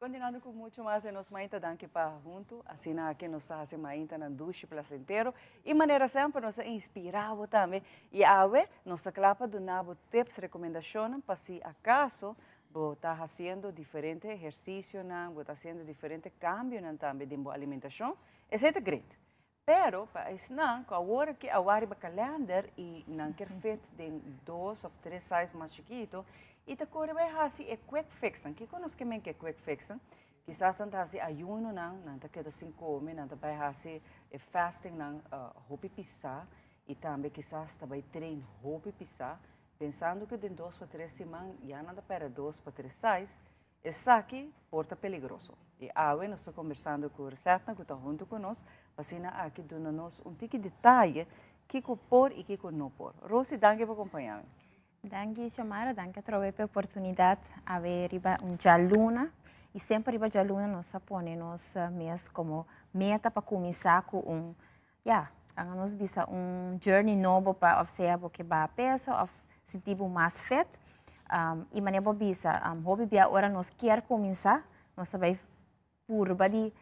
Continuando com muito mais em nosso mainta danke para junto, assim na que nós está assim mainta na duche placentero e maneira sempre nós inspirado também e awe nós clapa do nabo tips recomendação para se acaso vou estar fazendo diferente exercício na vou estar fazendo diferente cambio na também de boa alimentação é great. Pero para isso não, com a hora que a hora calendar e não quer feito de 2 ou 3 sizes mais chiquito e te corre vai hasi e quick fixen. Que conosco que men que quick fixen. Quizás tanto hasi ayuno não te queda sem comer, não te vai hasi e fasting não hopi pisa e também quizás te vai trein hopi pisa, pensando que de 2 para 3 semanas já não te para 2 para 3 sizes, isso aqui porta peligroso. E awe nós estamos conversando com o Resetna, que está junto conosco, para aqui dando-nos tique detalhe que por e que não por. Rosi, danke por acompanhar. Danke, Chamara, danke trovei per oportunidade haver riba jaluna e sempre riba jaluna nós ponemos mês como meta para começar com nós bisa journey novo para observar o que vai peso, sentir mais fit e maneira bisa hobby bia agora nós quer começar, nós vai por badi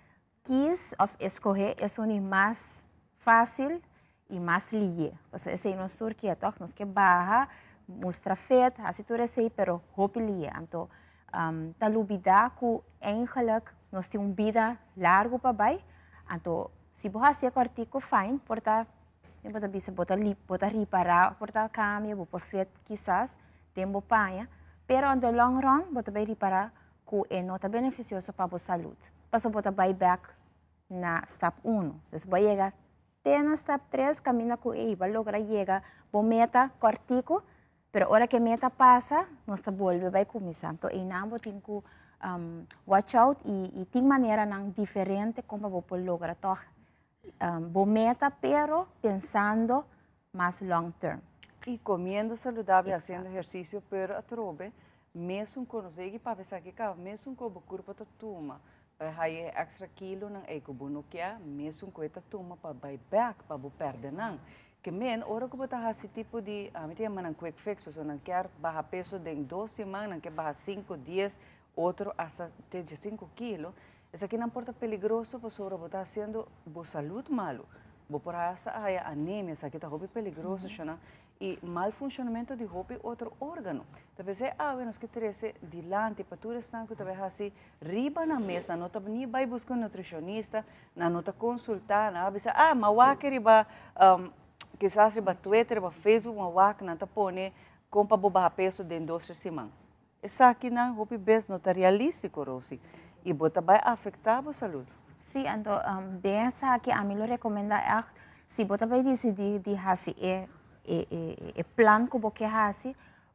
quis of escolher é o mais fácil e mais lié. Porque esse é o nosso que é toch, nós que barra, mostra feito, assim tudo esse, pero hope lié. Então, tá lubida que eigenlijk nós temos vida largo para vai. Então, se você fazer o artigo fine, porta bota reparar, porta cambia, bota feito quizás, tempo panha, pero on the long run, bota vai reparar que é nota beneficioso para a saúde. Passo bota vai back na step 1. Então, vai chegar até na step 3, camina com ele, vai logra chegar, bom meta, cortico, pero hora que meta passa, nós tá volve vai começar. Então, aí não vou ter que watch out e tem maneira não diferente como vou logra toch bom meta, pero pensando mais long term. E comendo saudável, fazendo exercício, pero a trobe, mesmo quando você para pensar que mesmo com o corpo da turma, para extra quilo não é que o que é, mesmo com essa turma para buy back, para não perder não. Que men, hora que você está esse tipo de, a mim tem uma quick fix, você não quer baixar peso em 2 semanas, não quer baixar 5, 10, outro hasta 5 quilos. Isso aqui não importa peligroso, porque você está fazendo a saúde malo. Você por essa anemia, isso aqui está muito peligroso, e mal funcionamento de outro órgão. Talvez nós que temos dilante para tudo isso que talvez assim riba na mesa, não tá nem vai buscar um nutricionista, não tá consultar, não vai mas que riba quizás riba Twitter, riba Facebook, mas não tá pone como para baixar peso de 2 semanas. Isso aqui não é bem não tá realístico, Rosi, e bota vai afetar a saúde. Sim, então dessa que a mim recomenda é se você vai decidir de fazer e plan que você faz,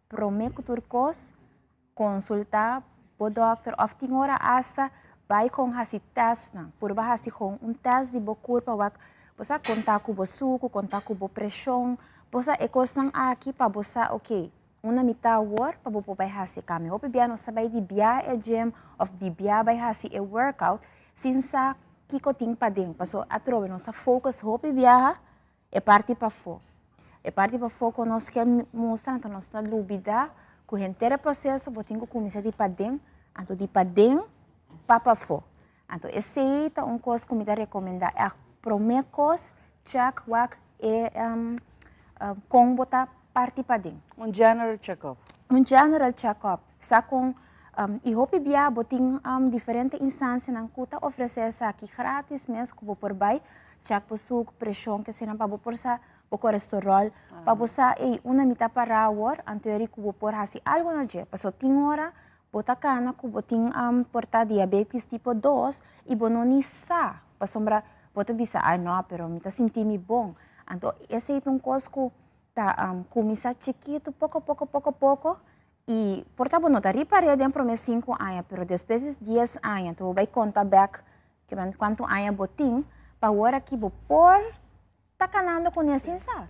promete que você consultar o doutor, ou tem hora hasta vai com esse teste, por fazer com teste de corpo, você contar com o suco, contar com a pressão, você é coisa aqui para você, ok, uma metade hora para você vai fazer caminho. Ou bem, você vai de via a gym, ou de via vai fazer a workout, sem sa que tem para dentro, porque a troca nossa focus, ou bem, é parte para fora. É parte para foco nós quer mostrar então nossa lubida que o inteiro processo botem que começar de para dentro, então de para dentro para fora. Então esse é um coisa que me dá recomendar é promecos check work e com botar parte para dentro. General check-up. General check-up. Sa com e hope bia botem diferentes instâncias na que oferecer essa aqui grátis mesmo que vou por vai check por suco, pressão que se não para por sa o colesterol, para você uma metade para a hora, anterior que você pode fazer algo na dia. Porque tem hora, você cana que você tem portar diabetes tipo 2 e você não sabe. Para sombra, você pensa, não, pero me está sentindo bom. Então, esse é um coisa que está começar chiquito, pouco, e porta você não está reparando dentro de 5 anos, pero depois de 10 anos, então você vai contar back quanto anos você tem, para a hora que você pode canando com a ciência.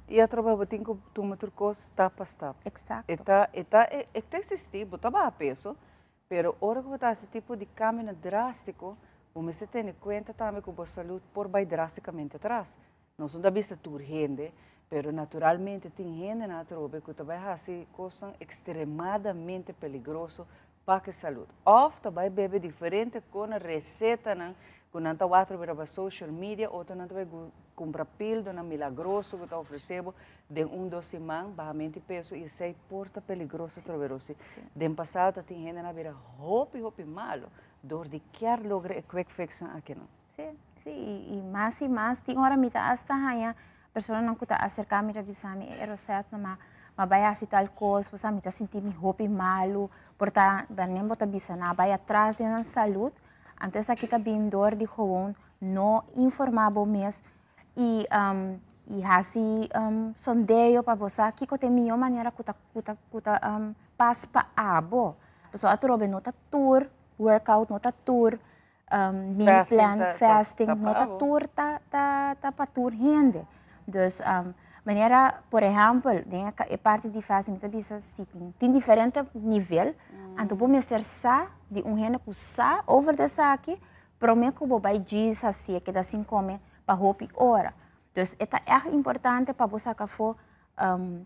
E a trabalho tem que tomar turcos step a step. Exato. Está existir, botar a peso, pero hora que botar esse tipo de caminho drástico, você tem em conta também que a saúde por vai drasticamente atrás. Não são da vista tur gente, pero naturalmente tem gente na tropa que vai fazer coisas extremadamente peligrosas para a saúde. Ofta vai beber diferente com a receita quando não está para social media, ou não vai comprar pílula milagroso que está oferecendo de 2 semanas, baixamente peso, e isso é porta peligrosa troveroso. De passado, tem gente na vida hopi malo, dor de quer lograr quick fix aqui não. Sim, e mais, tem hora me tá hasta a pessoa não está acercar me avisar me era certo, mas vai fazer tal coisa, você me tá sentindo hopi malo, porta, nem bota avisar, vai atrás da saúde. Então, essa aqui está bem dor de gewoon, não informável mesmo. E assim, sondeio para você, que tem a melhor maneira que passa para a abo. Pessoal, a trobe nota tour, workout, nota tour, meal plan, fasting, nota tour, tá para tour rende. Então, maneira, por exemplo, é parte de fasting, tem diferente nível. Então, vamos ser de rende que sa over dessa aqui, prometo que vou vai dizer assim, que assim come para hopi hora. Então, é importante para você que for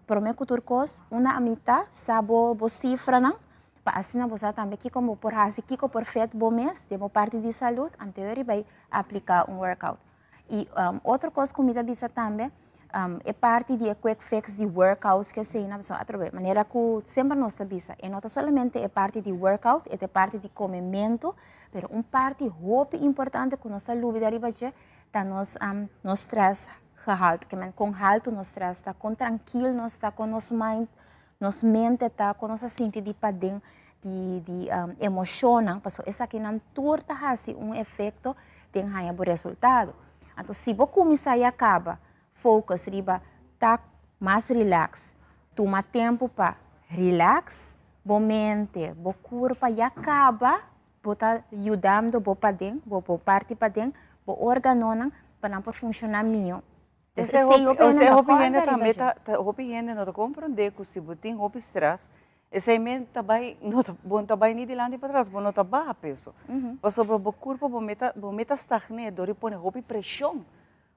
prometo turcos uma amita, sabo bo cifra não, para assim você também que como por fazer que por feito bom mês, de parte de saúde, anterior vai aplicar workout. E outra coisa que me bisa também é parte de quick fix de workouts que se na maneira que sempre nós bisa. E não somente é parte de workout, é parte de comimento, mas parte muito importante que nós saúde deriva de tá nós stress gehalte, que com halt nós stress tá com tranquilo nós tá com nosso mind, nossa mente tá com nossa sentido de padrão de emoção, porque essa aqui não turta assim efeito tem ganha o resultado. Então se você começar e acaba focus riba tá mais relax, toma tempo para relax, boa mente, boa corpo e acaba bota ajudando boa padrão, boa parte padrão, boa órgão para não funcionar melhor. Você opinião também tá opinião não compreender que se botin hop stress esse mente também não bom também nem de lá para trás bom não tá barra peso mas sobre o corpo bom meta stagne dori põe hop pressão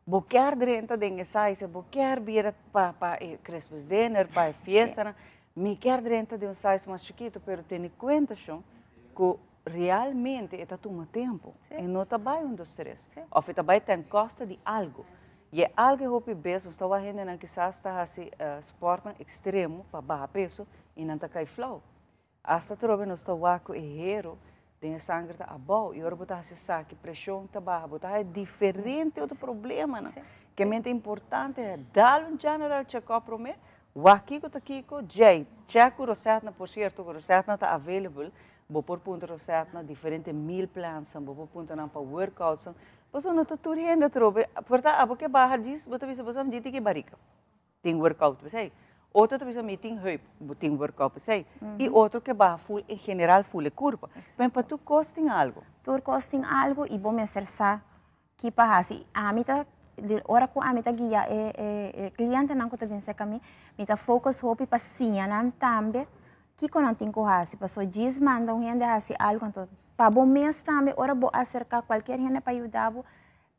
bom quer dentro de essa bom quer vir para Christmas dinner para festa me quer dentro de size mais chiquito pero tem conta que realmente está tomando tempo e não tá bem dos três ou está bem tem custa de algo. E algo que peso estava ainda na que está assim esporte extremo para baixo peso e não está cai flow. Hasta trobe nós estava com erro tem sangue tá abau e agora botar assim saque pressão tá baixa botar é diferente outro problema não que é importante é dar general check-up para mim o aqui que tá aqui com Jay check o receita por certo o receita tá available vou por ponto receita na diferente meal plans vou por ponto na para workouts Paso não está tudo ainda trobe, porta abo que barra diz, bota bisa bosa me que barica. Tem workout, sei. Outro bisa me tem hip, tem workout, sei. E outro que barra full em general full curva. Mas para tu costing algo. Tu costing algo e bom me acertar que para assim, a mim tá ora com a mim tá guia cliente não que tá vindo ser caminho, me tá focus hope para sim, não também. Que quando não tem coragem, paso diz manda um gente assim algo então para bom mês também, ora vou acercar qualquer gente para ajudar,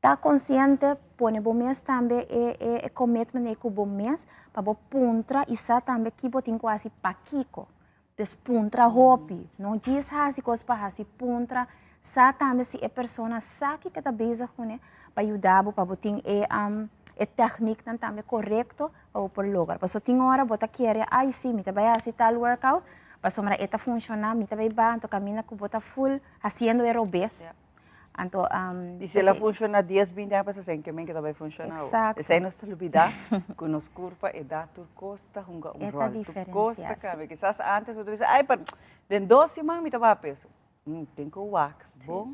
tá consciente, põe bom mês também é commitment com bom mês, para bom puntra e sa também que botin quase paquico, des puntra hopi, não diz assim coisa para assim puntra, sa também se é pessoa sabe que tá bezig com né, para ajudar, para botin é técnica também correto para por lugar, para só tem hora bota querer, ai sim, me tá vai assim tal workout Paso mara eta funciona, mi também ba, então camina com bota full, haciendo aerobics. Então, e se ela funciona 10, 20 anos, assim, que também vai funcionar. Exato. Essa é nossa lubida, com nos curva e dá tur costa, hunga rol. Tu costa, cabe, que sas antes você dizer, ai, para, den 12 semanas mi tava peso. Tem que wak, bom,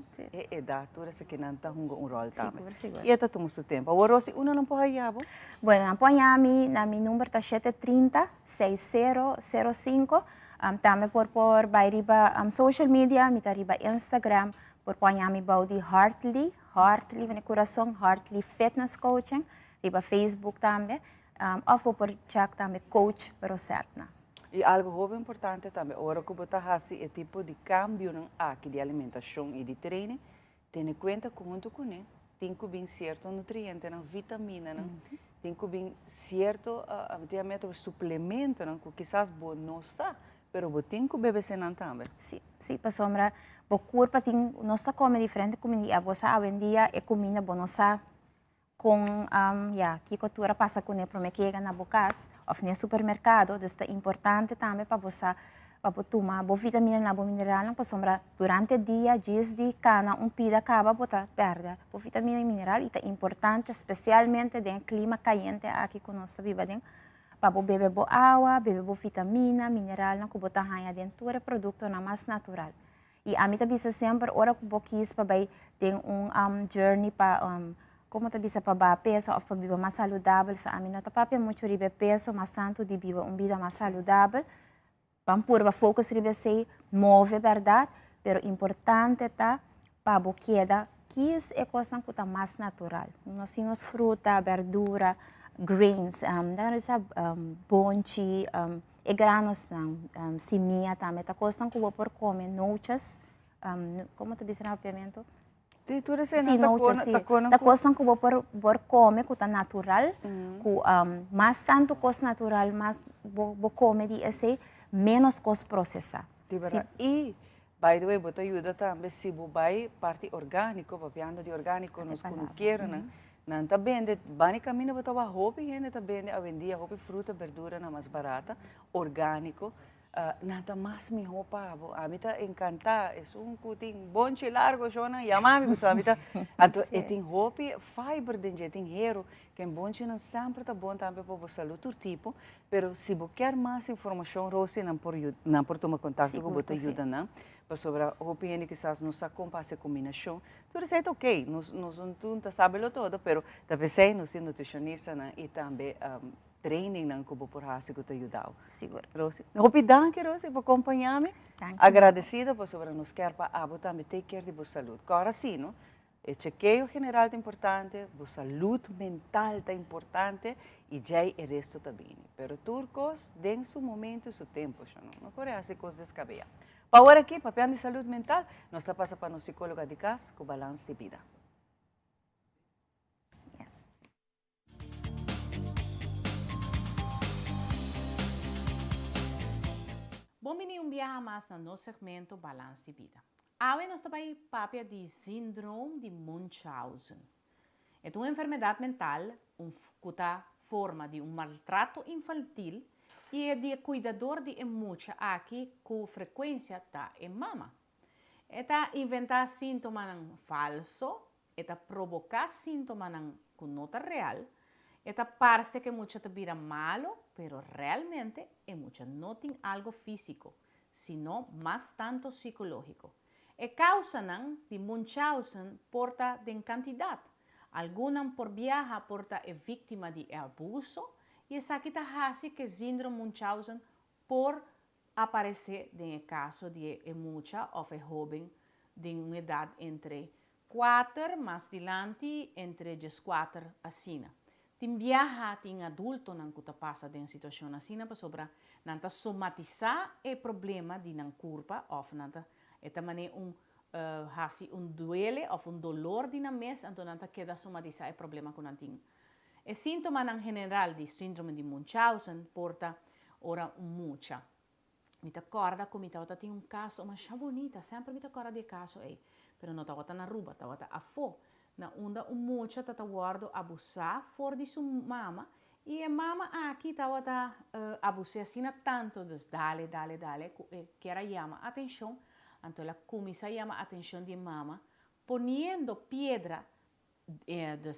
e dá tur essa que não tá hunga rol também. E eta tomo seu tempo. Agora se uma não pode ir, bom? Bueno, apoiar-me, na mi número tá 730-6005. Também por riba social media, me tá riba Instagram, por apoiar-me de Heartly, vem coração, Heartly Fitness Coaching, riba Facebook também, ou por check também Coach Rosetta. E algo muito importante também, agora que você faz esse tipo de cambio aqui de alimentação e de treino, tenha conta com ele, tem que vir certo nutriente, vitamina, tem que vir certo suplemento, que quizás você não sabe. Pero você tem que beber senão também. Sim, para sombra, o corpo tem, nós come diferente comida, você hoje em dia é comida bonosa com, que cultura passa com ele para me que na bocas, ou no supermercado, então é importante também para você tomar boa vitamina na boa mineral, para sombra durante o dia, dias de cana, pida acaba, você perde boa vitamina e mineral, e é importante, especialmente no clima quente aqui que nós vivemos. Para beber boa água, beber boa vitamina, mineral, não que hanya dentro do produto na mais natural. E a mim também sempre, ora que quis para ter journey para como também para baixar peso ou para viver mais saudável. So a mim não tá muito ribe peso, mas tanto de viver vida mais saudável. Para pôr foco ribe se move, verdade, pero importante tá para boqueda que é coisa que tá mais natural. Nós temos fruta, verdura, grains, bonchi, e granos semia também, tá coisa que vou por comer noches, como tu disse no pimento? Sim, tudo isso sim, noches, sim. Tá coisa que vou por comer que tá natural, que mais tanto coisa natural, mais vou comer de esse menos coisa processada. E by the way, você ajuda também se você vai parte orgânico, papiando de orgânico nos querem, Não tá vende, bani caminho para o hobby, gente tá vende a vendia hobby fruta, verdura na mais barata, orgânico. Nada mais me roupa, a mim tá encanta, é cuting bom largo, jona, e a mami pessoal, a mim tá, então tem hobby, fiber dentro, tem hero, que é bom não sempre tá bom também para você saúde todo tipo, pero se você quer mais informação, Rosi, não por tomar contato com você ajuda, não, para sobre a hobby que quizás não sabe como fazer combinação, tudo isso é ok, nós não sabemos todo, pero também sei, nós somos nutricionistas, e também training ng kubo por hasi ko tayo daw. Siguro. Rosi. Hopi danke, Rosi, por acompanhar-me. Agradecida por sobre nos quer para abotar me take care de boa saúde. Agora sim, no? O chequeio general é importante, boa saúde mental é importante e já o resto também. Pero turcos, den su momento, su tempo, não corre assim coisas descabelladas. Para agora aqui, para de saúde mental, nós está passando para um psicólogo de casa com balanço de vida. Bom-vindo viaja mais no nosso segmento Balance de Vida. Hoje nós estamos papia de síndrome de Munchausen. É uma enfermidade mental, uma forma de maltrato infantil e é de cuidador de emoção aqui com frequência da mama. Eta inventar sintomas falso, eta provocar sintomas com nota real, eta parece que mucha te vira malo, pero realmente mucha no tiene algo físico, sino más tanto psicológico. E causa de Munchausen porta de cantidad. Algunas por viaja porta é víctima de abuso e essa aqui tá assim que síndrome Munchausen por aparecer em caso de mucha ou jovem de uma idade entre 4 mais dilante entre 4 assim. Tem viaja, tem adulto não que passa de uma situação assim, para sobra não somatizar o problema de não curva ou não maneira duele ou dolor de na mês, então não queda somatizar o problema com nanting. O sintoma em general de síndrome de Munchausen porta ora mucha. Me acorda como eu tinha caso, mas bonita, sempre me acorda de caso pero não estava na Aruba, estava a fo. Na onda mucha tata guardo abusar for de sua mama e a mama aqui estava abusar assim tanto dos dale que era chama atenção então ela começa a chamar a atenção de mama poniendo piedra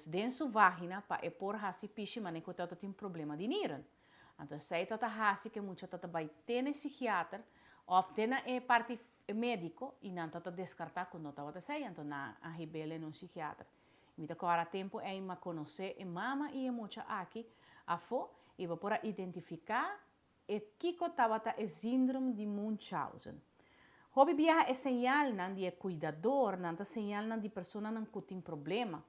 dentro sua vagina para por hasi piche mas que tata tem problema de niren então sei tata hasi que mucha tata vai ter psiquiatra ou ter parte médico e não tata descartar quando estava sei então na a rebelde no psiquiatra. Me agora tempo é uma conhecer a mama e a mucha aqui a fo e para identificar e que estava a síndrome de Munchausen. Hobby viaja é sinal não de cuidador, não é sinal não de pessoa não que tem problema.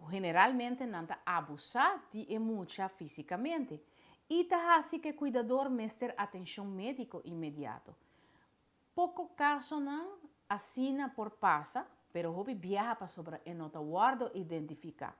Generalmente não é abusar de mucha fisicamente. E tá assim que cuidador mestre atenção médico imediato. Pouco caso não assina por passa, pero hobby viaja para sobre e nota guardo identificar.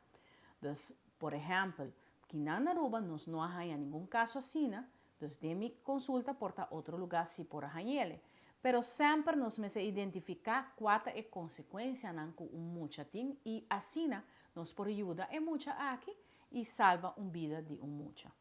Dus, por exemplo, que na Aruba nós não há nenhum caso assina, dus de mi consulta porta outro lugar se por ele. Pero sempre nós me identificar qual é a consequência não com mucha ting e assina nós por ajuda e mucha aqui e salva vida de mucha.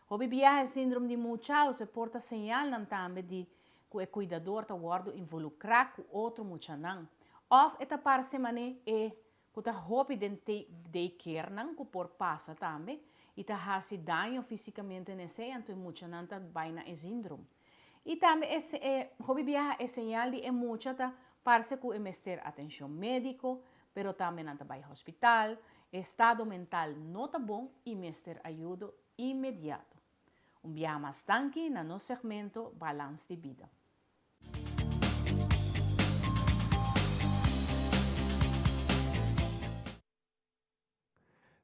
Hobby viaja síndrome de Munchausen porta sinal não também de que o cuidador tá guardo involucrar com outro mucha não. Of esta parte mane que tá hobby de quer não que por passa também e tá hasi dano fisicamente nesse então mucha não tá vaina é síndrome. E também esse hobby viaja é sinal de mucha tá parece que é mestre atenção médico, pero também não tá vai hospital, estado mental não tá bom e mestre ajuda imediato. Viaja mais tanque no nosso segmento Balance de Vida.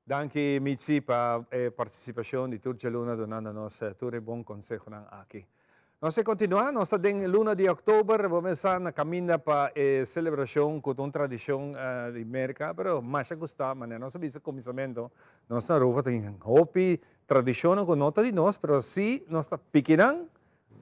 Danke Mitzi para a participação de Turcia Luna donando nos tudo bom consejo aqui. Nós continuamos, nós temos luna de outubro, vamos começar na caminha para a celebração com uma tradição de América, mas mais gostar, mas nós sabemos começamento, nós na Europa tem hopi tradição com nota de nós, mas se nós está pequeno,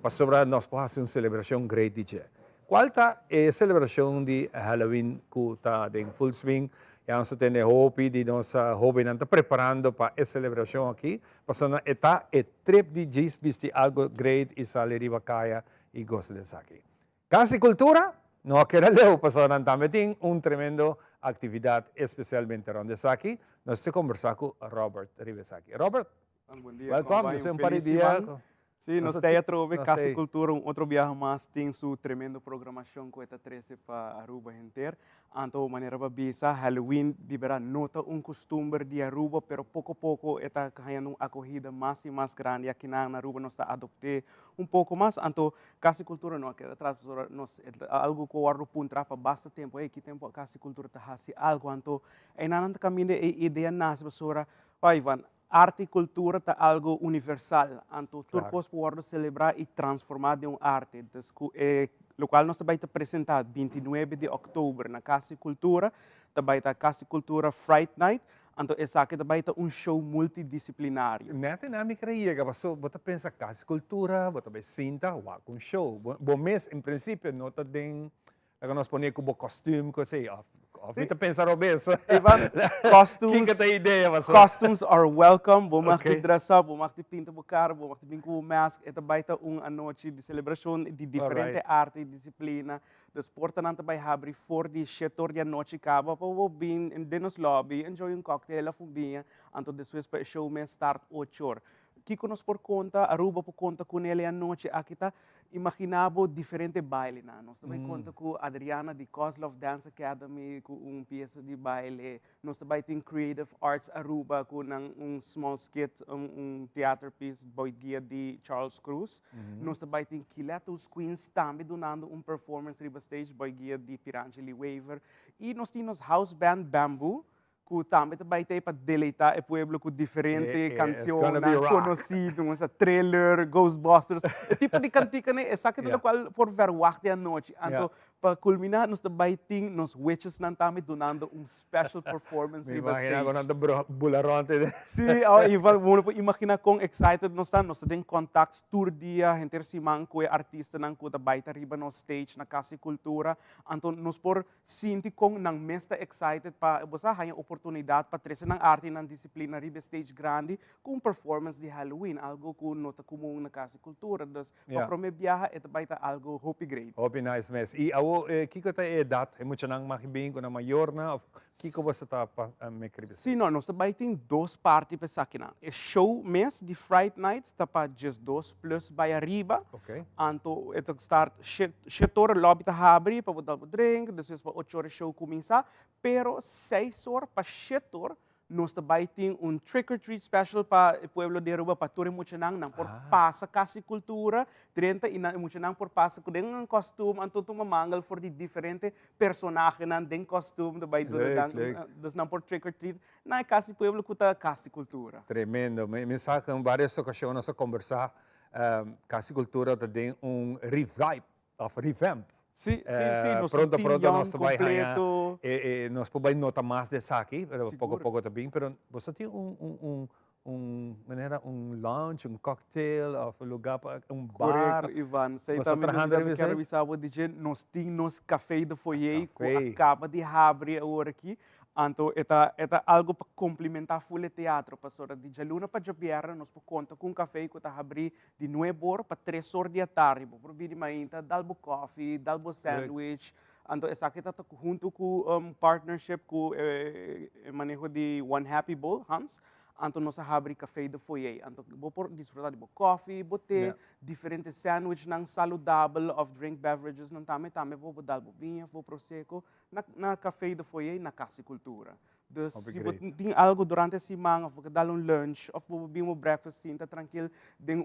para sobrar nós podemos fazer uma celebração grande. Qual é a celebração de Halloween que está em full swing? E nós temos hope de nossa hobby não está preparando para essa celebração aqui. Passando eta e trip de dias visti algo great e sale riba kaya e gosto dessa aqui. Casa e cultura, não quero ler, passando também tem tremendo atividade especialmente onde está aqui. Nós estamos conversando com Robert Ribesaki. Robert, bom dia, welcome, vai, um par de dias. Sim, nós temos a Casa e Cultura, outro viagem mais, tem sua tremenda programação que está 13 para Aruba inteiro. Então, maneira para bisa, Halloween, de verdade, nota costume de Aruba, pero pouco a pouco está ganhando uma acolhida mais e mais grande. Aqui na Aruba nós está adoptando pouco mais. Então, Casa e Cultura não queda atrás, nós algo que o guardo puntra para bastante tempo. Que tempo a Casa e Cultura está fazendo algo. Então, aí não caminho de ideia nasce para vai, Ivan. Arte e cultura é algo universal. Então, claro. Todos podem celebrar e transformar em arte. O qual nós também apresentado 29 de outubro na Casa e Cultura. Também a Casa e Cultura Fright Night. Então, essa aqui também é show multidisciplinário. Na dinâmica aí, você pensa Casa e Cultura, você vai sinta, um show. Bom mês, em princípio, não tem... Nós ponemos como costume, coisa Você pensa Robes? Ivan, costumes are welcome. Vamos dress up, vamos pintar o carro, vamos pintar o mask. Esta baita noite de celebração de diferente arte e disciplina. Dus portanto também abre for de setor de noite acaba para o bem nos lobby, enjoy cocktail, a fumbinha. Então depois para o show me start 8 horas. Kiko nos por conta, Aruba por conta com ele a noite aqui está imaginava diferente baile na nós também conta com Adriana de Kozlov Dance Academy com peça de baile nós também tem Creative Arts Aruba com small skit theater piece boy guia de Charles Cruz nós também tem Kiletos Queens também donando performance riba stage boy guia de Pirangeli Waver e nós temos house band Bamboo que também vai ter para deleitar o povo com diferentes canções conhecidas, um trailer, Ghostbusters, o tipo de cantica, né? É aquilo do qual por verwachte à noite. Então, para culminar, nós também temos nos Witches também donando special performance Me riba imagina stage. agora ando bularante. Sim, imagina com excited nós temos contato todo dia, entre semana com o artista que vai estar riba no stage na Casa e Cultura. Então, nós por sentir com nang mesta excited para você ganhar oportunidade para trazer ng arte ng disciplina riba stage grande com performance de Halloween, algo que nota comum na Casa e Cultura. Dus, para mim viaja, ito vai estar algo hope great. Hope nice mess. E kiko ta edad, muito nang makibing ko na mayor na, kiko você tá me escrever? Sim, nós também tem duas partes para aqui. O show mês de Fright Night está para just 2 plus by arriba. Okay. Então, ito start 7 horas lobby ta abre para botar o drink, depois para 8 horas show começa, pero 6 horas para 7 horas nós também tem trick or treat special para o povo de Aruba para todo mundo não por passa Casa e Cultura 30 e não mundo não por passa com um costume então uma mangal for de diferente personagem não tem costume também dos não por trick or treat na Casa e Povo que tá Casa e Cultura. Tremendo, me sacam várias ocasiões nós a conversar Casa e Cultura tem revamp. Sim, pronto, nós também nós podemos notar mais desse aqui, pouco a pouco também, mas você tem maneira lounge, cocktail, lugar para bar. Correto, Ivan. Sei também que quero avisar o DJ, nós temos café de foyer que acaba de abrir agora aqui. Então, é algo para complementar o teatro. Pastora de Jaluna para Jabiera, nós conta com um café que está abrir de 9 horas para 3 horas da tarde. Por vir de manhã, dalbo coffee, dalbo sandwich. Então, essa aqui está junto com partnership com o manejo de One Happy Bowl, Hans. Então, nós abrimos café de foyer. Então, vou desfrutar de coffee, ter diferentes sandwiches não saludável of drink beverages, não também vou dar vinho, vou prosecco na café de foyer na Casa e Cultura. Dus, se você tem algo durante a semana, vou dar lunch, ou vou beber breakfast, sinta tranquilo, tem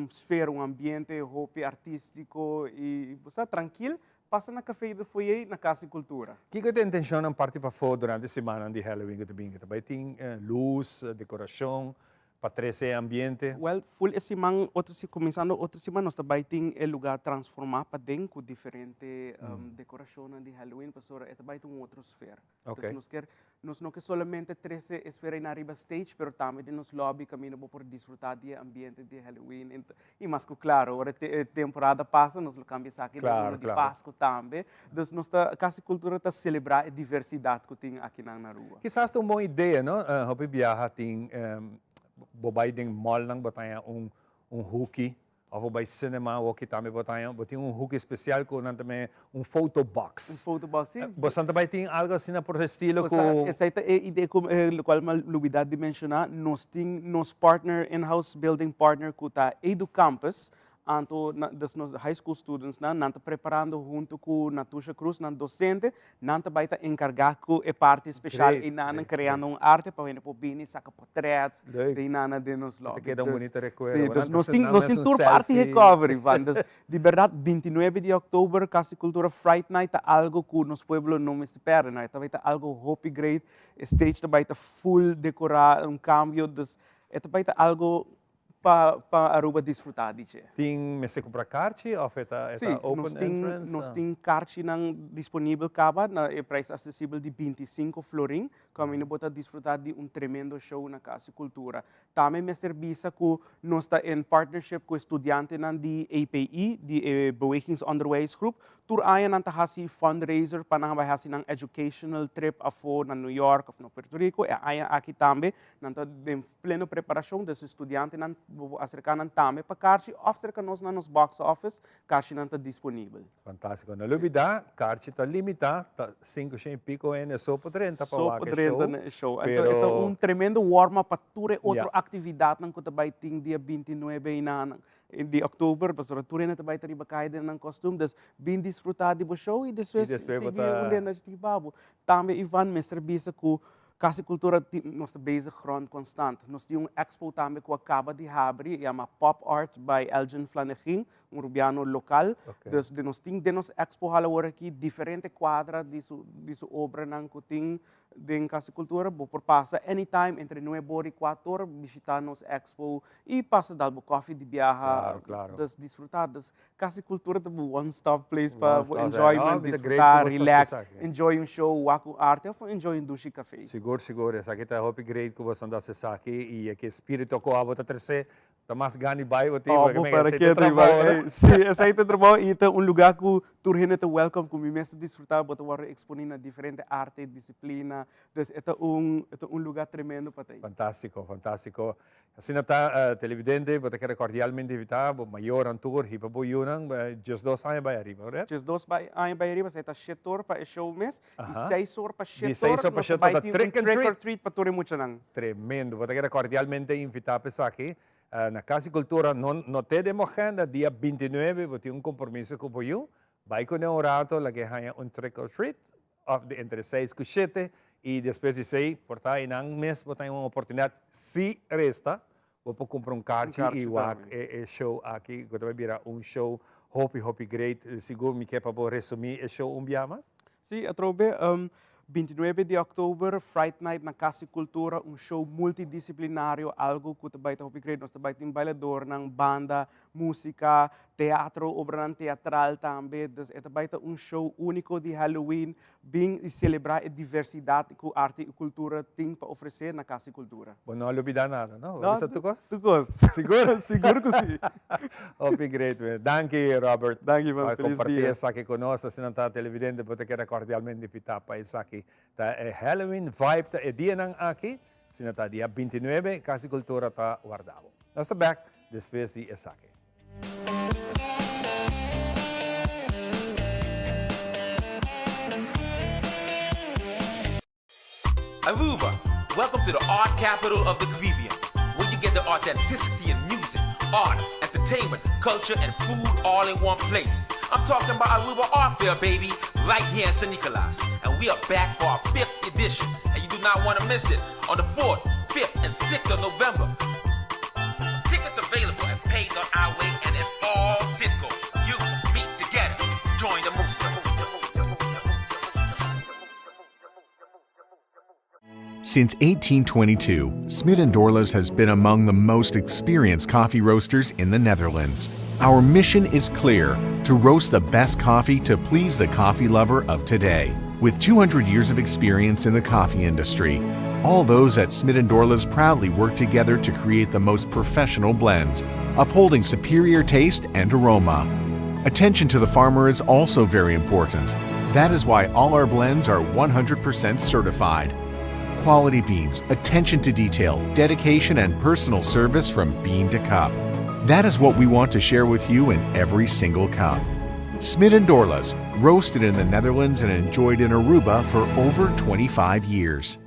esfera, ambiente, hobby artístico e você está tranquilo. Passa na café de foyer na Casa e Cultura. O que é a intenção de partir para fora durante a semana de Halloween? Também tem luz, decoração, para 13 ambiente? Well, full esse man, começando outra semana, nós também tem o lugar transformar para dentro com diferente decorações de Halloween, para é também uma outra esfera. Okay. Então, nós não quer somente 13 esferas na riba stage, mas também nos lobby caminho por desfrutar do ambiente de Halloween. E mais que claro, agora a temporada passa, nós cambiamos aqui de Páscoa também. Então, nossa casa cultura está celebrar a diversidade que tem aqui na rua. Quizás uma boa ideia, não? Hopi biyaha ting bobay ding mall ng bataya hooky, ou by cinema, o que também bataya, botin hooky especial com também photo box. Photo box, sim. Você também tem algo assim por estilo com... Essa é a ideia como o qual uma novidade de mencionar, nós temos nosso partner, in-house building partner, que está Edu Campus, anto das nos high school students nanta preparando junto com Natusha Cruz, nan docente, nanta baita encargar com a parte especial e nana criando arte para o bini saca portrait de nana de nos lobby. Te queda um bonito recuerdo. Sim, nós tem tour party recovery, van. De verdade 29 de outubro Casa Cultura Fright Night algo que nos pueblo não me espera, né? Tá baita algo hopi great, stage tá baita full decorado, cambio é tá baita algo para Aruba desfrutar disso. Tem mesa comprar carte ou open entrance? Nós temos carte disponível caba na preço acessível de 25 florim, como não pode desfrutar de tremendo show na Casa Cultura. Também me serviço que nós está em partnership com estudantes de API, de Bewegings Underways Group, tur aí nanta hasi fundraiser para nang bahasi ng educational trip afo na New York of no Puerto Rico, e aí aqui também nanta de pleno preparação dos estudantes nan acerca ng tame para carte acerca nos box office carte nanta disponível. Fantástico. Na lubida, carte está limitada, 500 pico en sopo 30 para show. Pero ito tremendo warm-up para ture outra atividade ng kutabaiting dia 29 de outubro, pastor ture na tabay tari bakay din ng costume, das bin disfrutado do show e depois seguir na tibabo. Tame Ivan Mr. Bisa ku Casa Cultura nós bezig grond constant. Nós temos expo também que acaba de abrir, chama Pop Art by Elgin Flanagan, rubiano local. Dus nós temos expo halawer aqui diferente quadra de sua obra nang kuting de Casa Cultura, por passa anytime entre 9 e 4 horas visitar nos expo e passa dalbo coffee de viaja, das desfrutadas. Casa Cultura é one stop place para enjoyment, desfrutar, relax, enjoy show, waku arte, ou enjoy dushi café. Siguro. Essa aqui está hopi great que você anda a aqui e que espírito com a bota terceira, tá mais gani bai o tipo que para que trabalho. Sim, essa aí trabalho e é lugar que turhene te welcome, que me mesmo desfrutar, bota war exponer na diferente arte, disciplina. Dus é lugar tremendo para ti. Fantástico. Assim está televidente, bota quero cordialmente invitar, o maior tour hipa boyunang, just 2 anos vai arriba, né? Just 2 anos vai arriba, está 7 horas para show mês e 6 horas para 7 horas para trick or treat para turhe muito nang. Tremendo, bota quero cordialmente invitar para aqui. Na Casa Cultura não te demorando, dia 29, vou ter compromisso com o vai com o rato, lá que há trick or treat, entre 6 e 7, e depois de 6, por estar em um mês, vou ter uma oportunidade, se resta, vou comprar carte e show aqui, que vai virar show hopi great, seguro me que é para resumir o show biamas? Sim, eu trouxe 29 de outubro, Fright Night na Casa Cultura, show multidisciplinário, algo que também está great. Nós também temos bailador, banda, música, teatro, obra teatral também. É também show único de Halloween, bem celebrar a diversidade que a arte e cultura têm para oferecer na Casa Cultura. Bom, não olvidar nada, não? Tu gosta? Seguro? Seguro que sim. Hopi great. Danke, Robert. Danke, Ivan. Feliz dia. Compartilha aqui conosco, se não está televidente, pode querer cordialmente invitar para isso aqui. Tá Halloween vibe tá dia nang aqui, se não está dia 29, Casa Cultura está guardado. Nós estamos back depois de isso aqui. Aruba, welcome to the art capital of the Caribbean, where you get the authenticity in music, art, entertainment, culture, and food all in one place. I'm talking about Aruba Art Fair, baby, right here in San Nicolas. And we are back for our 5th edition, and you do not want to miss it on the 4th, 5th, and 6th of November. Tickets available at pay.our and at all Citgos. You, me, together. Join the movement. Since 1822, Smit & Dorlas has been among the most experienced coffee roasters in the Netherlands. Our mission is clear: to roast the best coffee to please the coffee lover of today. With 200 years of experience in the coffee industry, all those at Smit & Dorlas proudly work together to create the most professional blends, upholding superior taste and aroma. Attention to the farmer is also very important. That is why all our blends are 100% certified. Quality beans, attention to detail, dedication, and personal service from bean to cup. That is what we want to share with you in every single cup. Smit & Dorlas, roasted in the Netherlands and enjoyed in Aruba for over 25 years.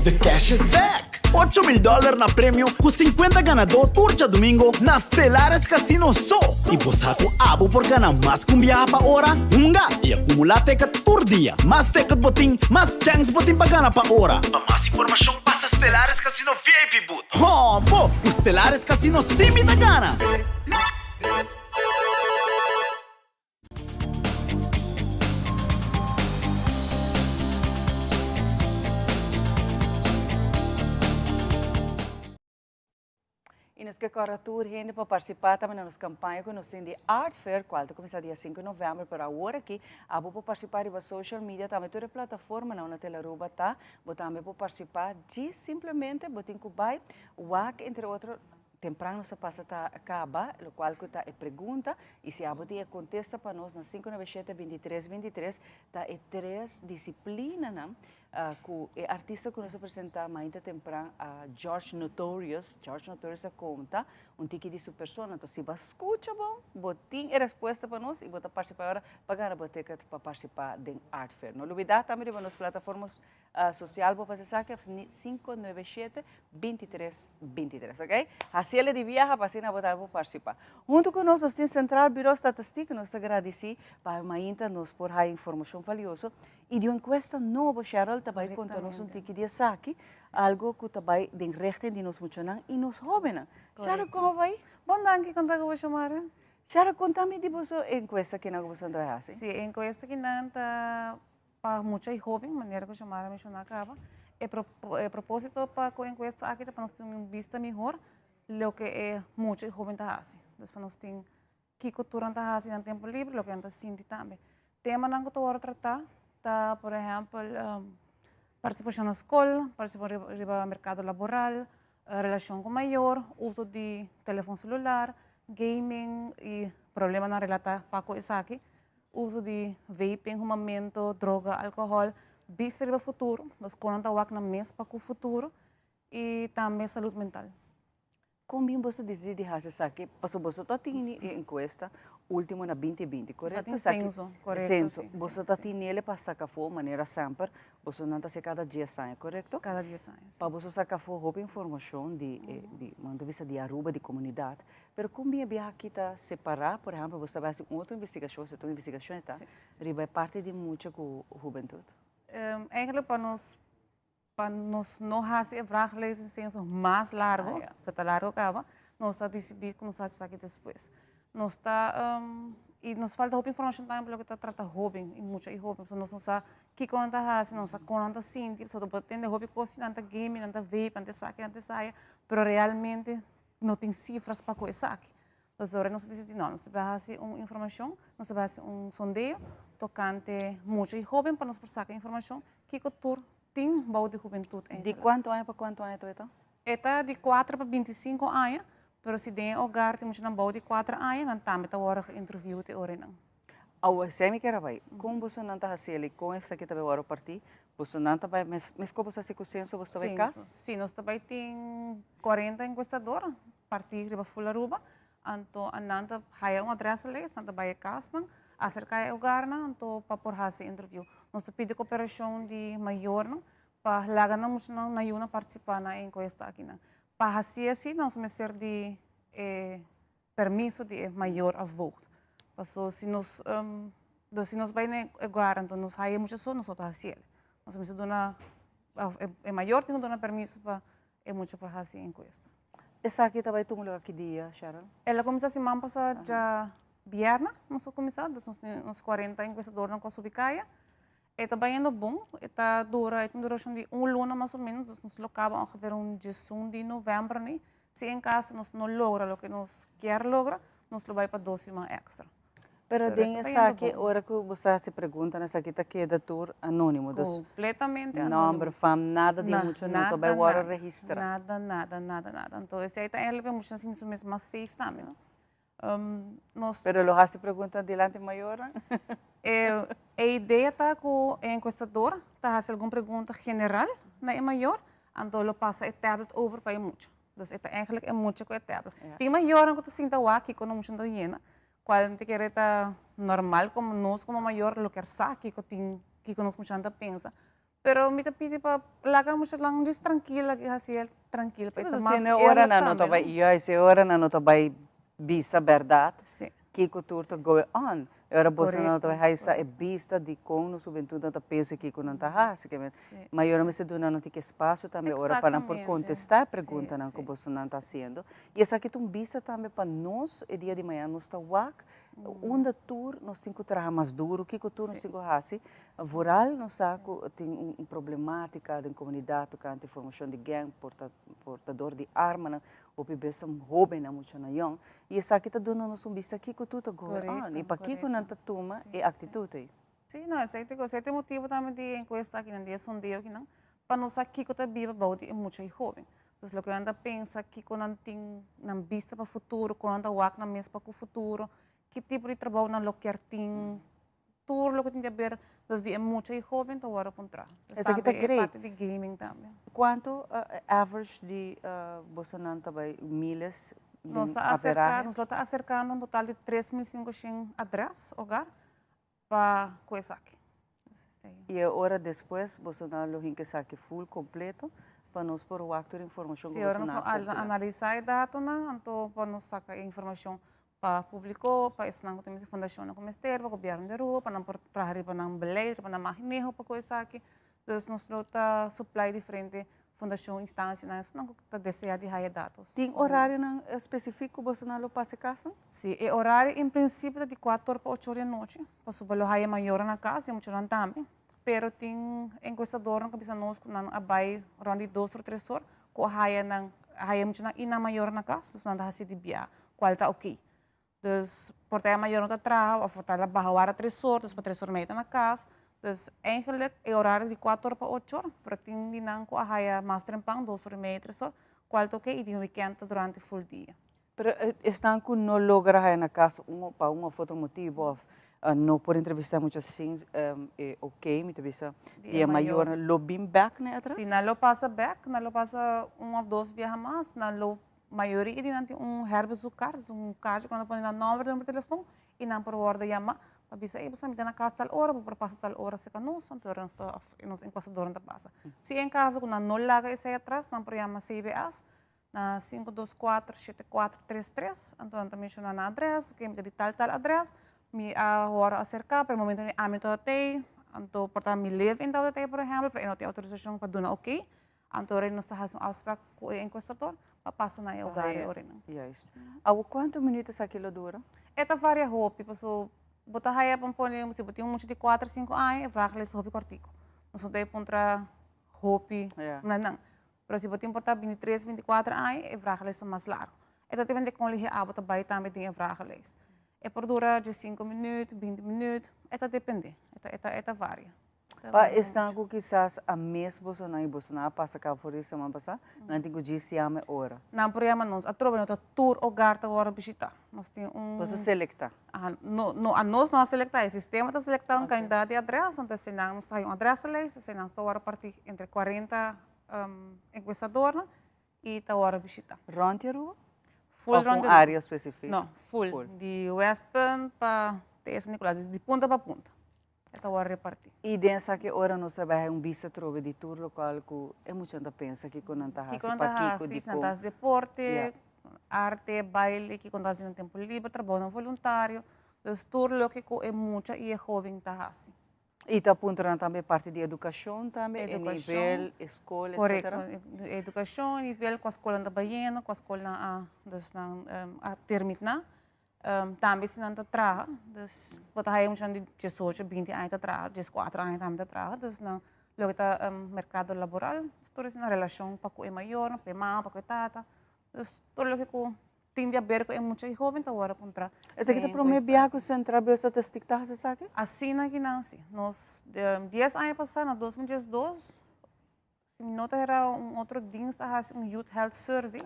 The cash is back! $8,000 na prêmio com 50 ganador turja domingo na Stellares Casino só. E você abo por ganhar mais que viaja para hora, e acumular ticket por dia. Mais ticket botim, mais chance botim para ganhar para hora. Para mais informação, passa Stellares Casino VIP Boot. Pô, o Stellares Casino sim me dá gana. E nós que tour gente para participar também na nossa campanha que nós temos de Art Fair, qual começa dia 5 de novembro, para agora aqui, a para participar da social media, também toda a plataforma na Telaruba tá, também para participar de simplesmente, botem que vai, WAC, entre outros, temprano se passa a acaba, o qual que tá pergunta, e se a botia contesta para nós na 597-2323, tá é 3 disciplinas, né? Com o artista que nós apresentamos mais temprano, George Notorious conta tiki de sua pessoa, então se você escuta bom, botim a resposta para nós e bota participar agora, pagar a boteca para participar do Art Fair. Não olvidar também nas plataformas sociais, para fazer saque 597-2323, ok? Assim ele de viajar para assim botar para participar. Junto com nós, nós temos Central Bureau Estatística, nós agradecemos para mainta nos por a informação valiosa e de uma encuesta nova, Cheryl, também conta-nos tiki de saque, algo que também de rechten de nos muchanan e nos jovens. Cheryl, como vai? Bom, danke, conta com você, Mara. Cheryl, conta-me de você encuesta que nós vamos fazer. Sim, encuesta que nós para muitos jovens, maneira que chamara mencionar acaba, é propósito para que a encuesta aqui para nós ter uma vista melhor lo que é muitos jovens da fazem. Então, para nós ter que cultura da fazem no tempo livre, lo que anda sentindo também. Tema não que eu vou tratar, tá, por exemplo, participação na escola, participação no mercado laboral, relação com o maior, uso de telefone celular, gaming e problema na relata para coisa aqui, uso de vaping, fumamento, droga, álcool, vista para o futuro, nós conta na mesa para o futuro e também saúde mental. Como você decide fazer isso aqui? Porque você tem encuesta última na 2020, correto? Tem censo, correto. Censo. Você tem ele para sacar fora, maneira sempre, você não está cada dia sai, correto? Cada dia sai. Para você sacar fora, houve informação de vista de Aruba, de comunidade. Mas como é viajar aqui está separar, por exemplo, você vai fazer outra investigação, você tem uma investigação, tá? Riba é parte de muita juventude. Eigenlijk para nós não fazer vraaglijst em senso mais largo, se está largo acaba, nós está decidido que nós fazemos aqui depois. Nós está e nos falta outra informação também porque está trata jovem e muita jovem, nós não sabe que conta faz, nós sabe conta sinti, só pode ter jovem coisa, anda game, anda vape, anda saque, anda saia, pero realmente não tem cifras para coisa aqui. Então agora nós decidimos não, nós vai fazer uma informação, nós vai fazer sondeio tocante muita jovem para nós passar a informação que cultura tem bom de juventude. De quanto ano para quanto ano é? Está de 4 para 25 anos, mas se tem lugar temos um bom de 4 anos, não também está hora interview de hora não. Ao semi que era vai, como você não está fazendo com essa que também hora partir, você não está vai, mas como você se consenso você vai casa? Sim, nós também tem 40 enquestadores, partir de Fularuba, então ananda haya uma adressa ali, santa vai casa, acerca do lugar, então para por fazer interview. Nós pedimos cooperação de maior, para lá nós não ayuda a participar na encuesta aqui. Para fazer assim, nós vamos ter de permisso de maior a voto. Se nós vai no lugar, então nós há muitas pessoas, nós vamos fazer. Nós vamos dar maior tem que permisso para muito para fazer a encuesta. Essa aqui também tu mulher aqui dia, Cheryl? Ela começa semana passada já viernes, nós começamos, nós 40 enquestadores na Costa Bicaia. Está bem bom, está dura, tem duração de luna mais ou menos, então nós acaba ongeveer 16 de novembro, né? Se em caso nós não logra o que nós quer logra, nós vai para 2 semanas extra. Pero tem essa aqui, hora que você se pergunta, nessa aqui está que é doutor anônimo. Completamente anônimo. anônimo. Number, fam, nada de muito, não está bem agora registrar. Nada. Então, esse aí está ele muito assim, isso mesmo mais safe também, não? Pero lo hace pergunta delante maior? A ideia está que o enquestador está fazendo alguma pergunta general na maior, então ele passa o tablet over para muito. Então, é eigenlijk muito com o tablet. Tem maior que está sentado aqui com o muito da hiena, qual te quer estar normal como nós como maior lo quer saque que nós muito pensa. Pero me pide para largar muito lang just tranquila que assim tranquila para estar mais hora na nota vai e hora na nota vai bisa verdade. Sim. Que cultura está going on. Ora você não está haisa é vista de como juventude está pensa que não está basicamente. Mas ora me se dona não tem espaço também ora para por contestar a pergunta não que você não está fazendo. E essa aqui tem vista também para nós o dia de manhã nós está wak onde tour nós temos que trabalhar mais duro que tour nós temos que fazer. Voral nós saco tem problemática da comunidade com a informação de gang portador de arma o bebês jovem na muito na young e essa aqui está dando nos vista que tudo está going on e para que não está toma é atitude. Sim, não, esse é o motivo também de encuesta aqui no dia sondeo aqui não para nós aqui que está viva bauti é muito jovem. Então, o que anda pensa que quando tem na vista para o futuro, quando anda wak na mesa para o futuro, que tipo de trabalho não lo quer tem tudo o que tem a ver, então é muito jovem então agora para entrar. Essa aqui está great. Parte de gaming também. Quanto average de Bolsonaro também milhas nós está acercando um total de 3.500 atrás hogar para coisa aqui. E a hora depois Bolsonaro tem que saque full completo para nós por o acto de informação que Bolsonaro. Se agora analisar dados então para nós sacar informação para público, para isso não temos fundação no Ministério, para o governo de rua, para arriba na beleira, para na maquinejo, para coisa aqui. Então nós está supply diferente fundação instância não está desejar de higher dados. Tem horário específico Bolsonaro passa casa? Sim, o horário em princípio de 4 para 8 da noite, para subir o higher maior na casa, e muito também. Pero tem enquestador que bisa nós na abai rondi 2 ou 3 horas, com higher muito na ina maior na casa, então não está de bia, qual está ok. Dus portaya maior não está trabalho, a portaya bahawara 3 horas, para 3 horas meia na casa. Dus eigenlijk é horário de 4 para 8 horas, para tem dinang ko ahaya mais trempang 2 horas meia 3 horas, qual toque e tem weekend durante full dia. Pero estão que não logra aí na casa para um outro motivo, não por entrevistar muito assim, é ok, me entrevista dia maior, lo bim back né atrás? Sim, não lo passa back, não lo passa 1 ou 2 viagens mais, não lo maioria de nanti herbesu card, card quando põe na número do telefone e não por ordem chama, para bisa aí você me dá na casa tal hora, para passar tal hora se canuso, então nós enquastador não passa. Se em caso quando não larga esse aí atrás, não por chama CBS na 524-7433, então também menciona na adressa, que me dá tal adressa, me agora acercar, para o momento a mim todo tem, então portanto me leve em tal tem por exemplo, para não ter autorização para dar ok. Então, nós estamos fazendo auspraak com o enquestador para passar na lugar. Juist. Há quantos minutos aquilo dura? Esta varia roupa, porque botar aí para pôr, se botar muito de 4 a 5 anos, vai fazer roupa cortico. Nós não temos contra roupa, não. Mas se botar importar 23, 24 anos, vai fazer mais largo. Esta depende de como ele botar baixo também tem vai fazer. É por dura de 5 minutos, 20 minutos, esta depende, esta varia. Pa estão com quizás a mês Bolsonaro passa cá fora isso semana passada, não tem que dizer a hora. Não por aí nós a trova nós tour o garta agora visitar. Nós tem Você selecta? No a nós não selecta, o sistema está selectando candidato e adressa, então se não nós tem adressa lá, se não está agora partir entre 40 enquestadores e está agora visitar. Ronde rua? Full ronde área específica? Não, full. De West Bend para T.S. Nicolás, de ponta para ponta. Esta hora repartir. E dessa que hora nós trabalhamos vista trove de tour local que é muito gente pensa que quando está fazendo deporte, arte, baile, que quando está no tempo livre, trabalho voluntário, os tour local é muito e é jovem está fazendo. E está apontando também parte de educação também, nível escola, correto. Educação, nível com a escola da Baiana, com a escola a terminar. Também se não trabalha, então botar aí um chão de 18, 20 anos de trabalho, 14 anos também de trabalho, então não logo está mercado laboral, estou na relação para com o maior, para o mãe, para o tata, então tudo o que tende a ver com muito jovem, então agora contra. Essa aqui para o meu biaco central para estatística tá se sabe? Assim na Guinácia, nós 10 anos passados, 2012, se me nota era outro dia um youth health survey.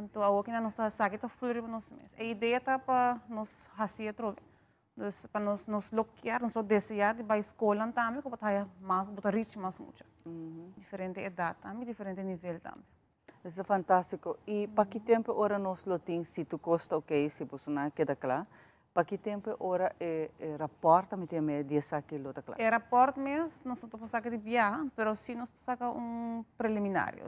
Então, aqui na nossa saga está florindo nos meses. A ideia está para nos fazer trocar, para nos bloquear, nos desejar de ir à escola também, para botar mais, botar rich mais muito. Diferente idade também, diferente nível também. Isso é fantástico. E para que tempo ora nós lotim se tu custa ok, se você não queda claro, para que tempo ora rapporta me tem meio de saque lota claro? É rapporto mesmo, nós não estamos saca de biar, mas sim nós saca preliminário,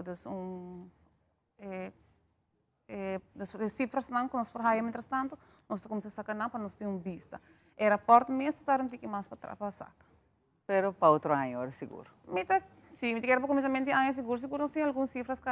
as cifras não que nós por aí, mientras tanto, nós estamos a sacar para nós ter vista. É rapporto mesmo, está um pouquinho mais para sacar. Pero para outro ano, seguro? Sim, me quero para começamento de ano, seguro nós temos algumas cifras que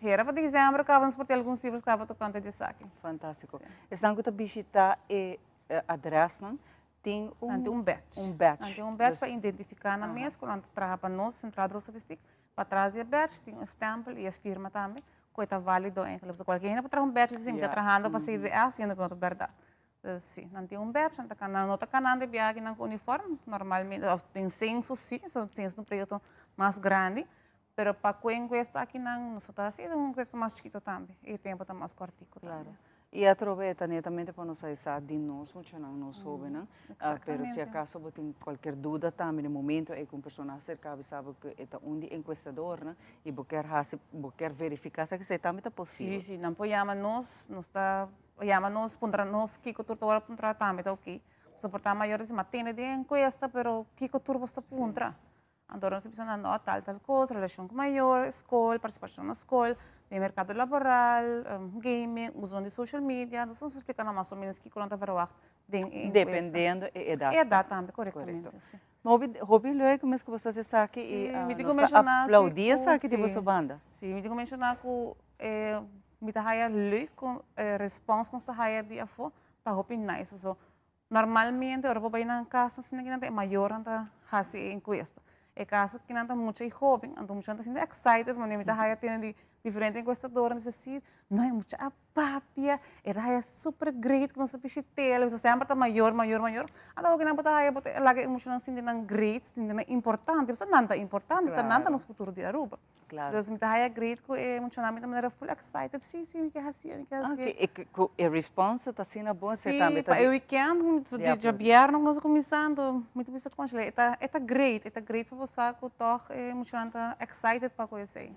era para dezembro, que nós ter algumas cifras que tocante de saque. Fantástico. Estão que visitar e adresse, não? Tem um batch. Tem um batch para identificar na mesa, quando trabalha para nós, Central de Estatística, para trás e batch, tem um stamp e a firma também. Coisa válido em que qualquer um para um batch assim está trabalhando para CVA sendo que não é verdade. Sim, não tem um batch, não está canando de viagem com uniforme normalmente tem censo sim, são censo no período mais grande, mas para quem está aqui não está assim, é uma coisa mais chiquita também e o tempo está mais curtico também. E aproveita netamente para nós sair de nós, muito não nós soube, não? Mas se acaso você tem qualquer dúvida também no momento é que uma pessoa cercava sabe que é um enquestador, não? E quer verificar se você também está possível. Sim, não pode chamar nós está chamar nós para nós que o turno agora para também está ok. Suportar maior mas tem de encuesta, pero que o turno está para então nós precisamos anotar tal coisa, relação com maior, escola, participação na escola, de mercado laboral, gaming, uso de social media, nós vamos explicar mais ou menos que quando vai fazer dependendo da idade. Idade também, corretamente. Hobby logo mas que você sabe e aplaudir sabe de você banda. Sim, me digo mencionar que me tá haya leuk com response com sta haya de afo, tá hobby nice, so normalmente ora para ir na casa assim que não tem maior anda fazer encuesta. É caso que não está muito jovem, então muito assim excited, mas me tá tem diferente enquestadora, me assim, não é muito a papia, era super great que não sabe se tele, você sempre está maior, então o que não pode aí botar lá que muito assim de não great, de não importante, você não está importante, tá nada no futuro de Aruba. Claro. Então me tá aí great que muito na maneira full excited, sim, me quer assim. E a resposta está sendo boa, você também tá. Sim, o weekend de viernes nós começando, muito bem congelado, é great para você que toque muito excited para conhecer.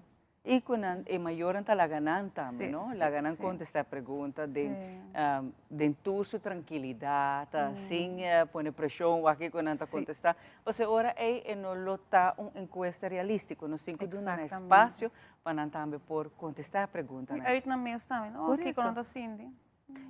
E quando é maior então la ganan também, não? La ganan contestar pergunta de tua sua tranquilidade, sem pôr pressão aqui quando anda contestar. Você ora é no lota encuesta realístico, nós temos que dar espaço para também por contestar pergunta. É na mesa também, não? Aqui quando anda assim.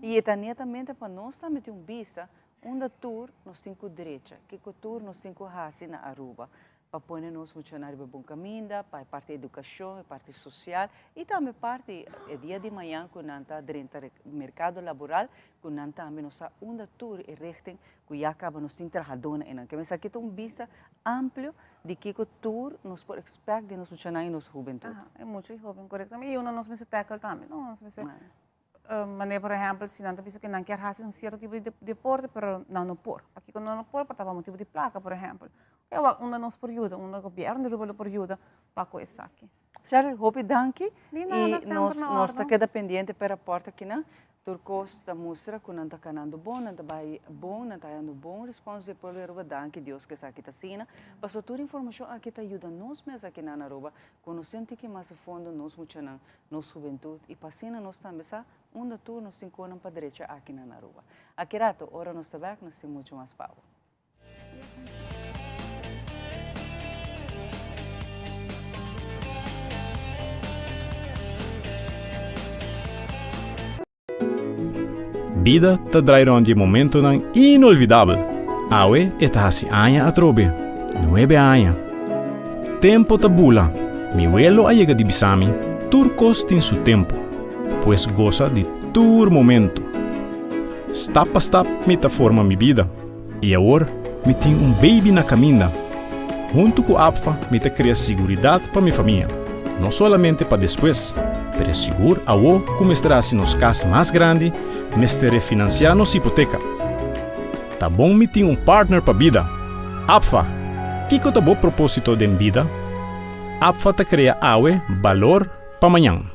E é netamente para nós também ter vista, onde tour nós temos que direita, que tour nós temos que fazer na Aruba. Para pôr nos funcionários para bom caminho, para a parte da educação, a parte social e também parte dia de manhã quando anda dentro do mercado laboral, quando anda também nossa onda tour e rectem que já acaba nos trabalhando em que mas aqui tem vista amplo de que o tour nos pode expect de nos funcionários nos juventude. É muito jovem, corretamente. E uma nos me se tackle também, não nos me se maneira, por exemplo, se não penso que não quer fazer certo tipo de deporte, mas não pôr. Porque quando não pôr, para um tipo de placa, por exemplo. É uma nos período, governo de período para coisa aqui. Charles, hobby danke e nós está queda pendente para a porta aqui, né? Turcos está mostra que não está canando bom, não está bom, não está dando bom resposta por o danke Deus que aqui está sina. Passou toda informação aqui está ajuda nós mesmo aqui na Aruba, quando sente que mais a fundo nós muito na nossa juventude e passina nós também sa onde tu nós temos que para direita aqui na Aruba. Aqui rato, ora nós está nós temos muito mais power. Vida te traerá un momento inolvidable. Awe está hace años atrobe, 9 años. Tempo tabula, mi abuelo ha llegado de Bisami, turcos en su tiempo, pues goza de tu momento. Stap a stap me forma minha vida. E agora, me tenho baby na caminha. Junto com a APFA, me cria segurança para minha família. Não somente para depois, mas seguro a o como estará se nos casa mais grande, me estará financiar nos hipoteca. Tá bom me tenho partner para vida. APFA, que tá bom propósito de vida? APFA te cria valor para amanhã.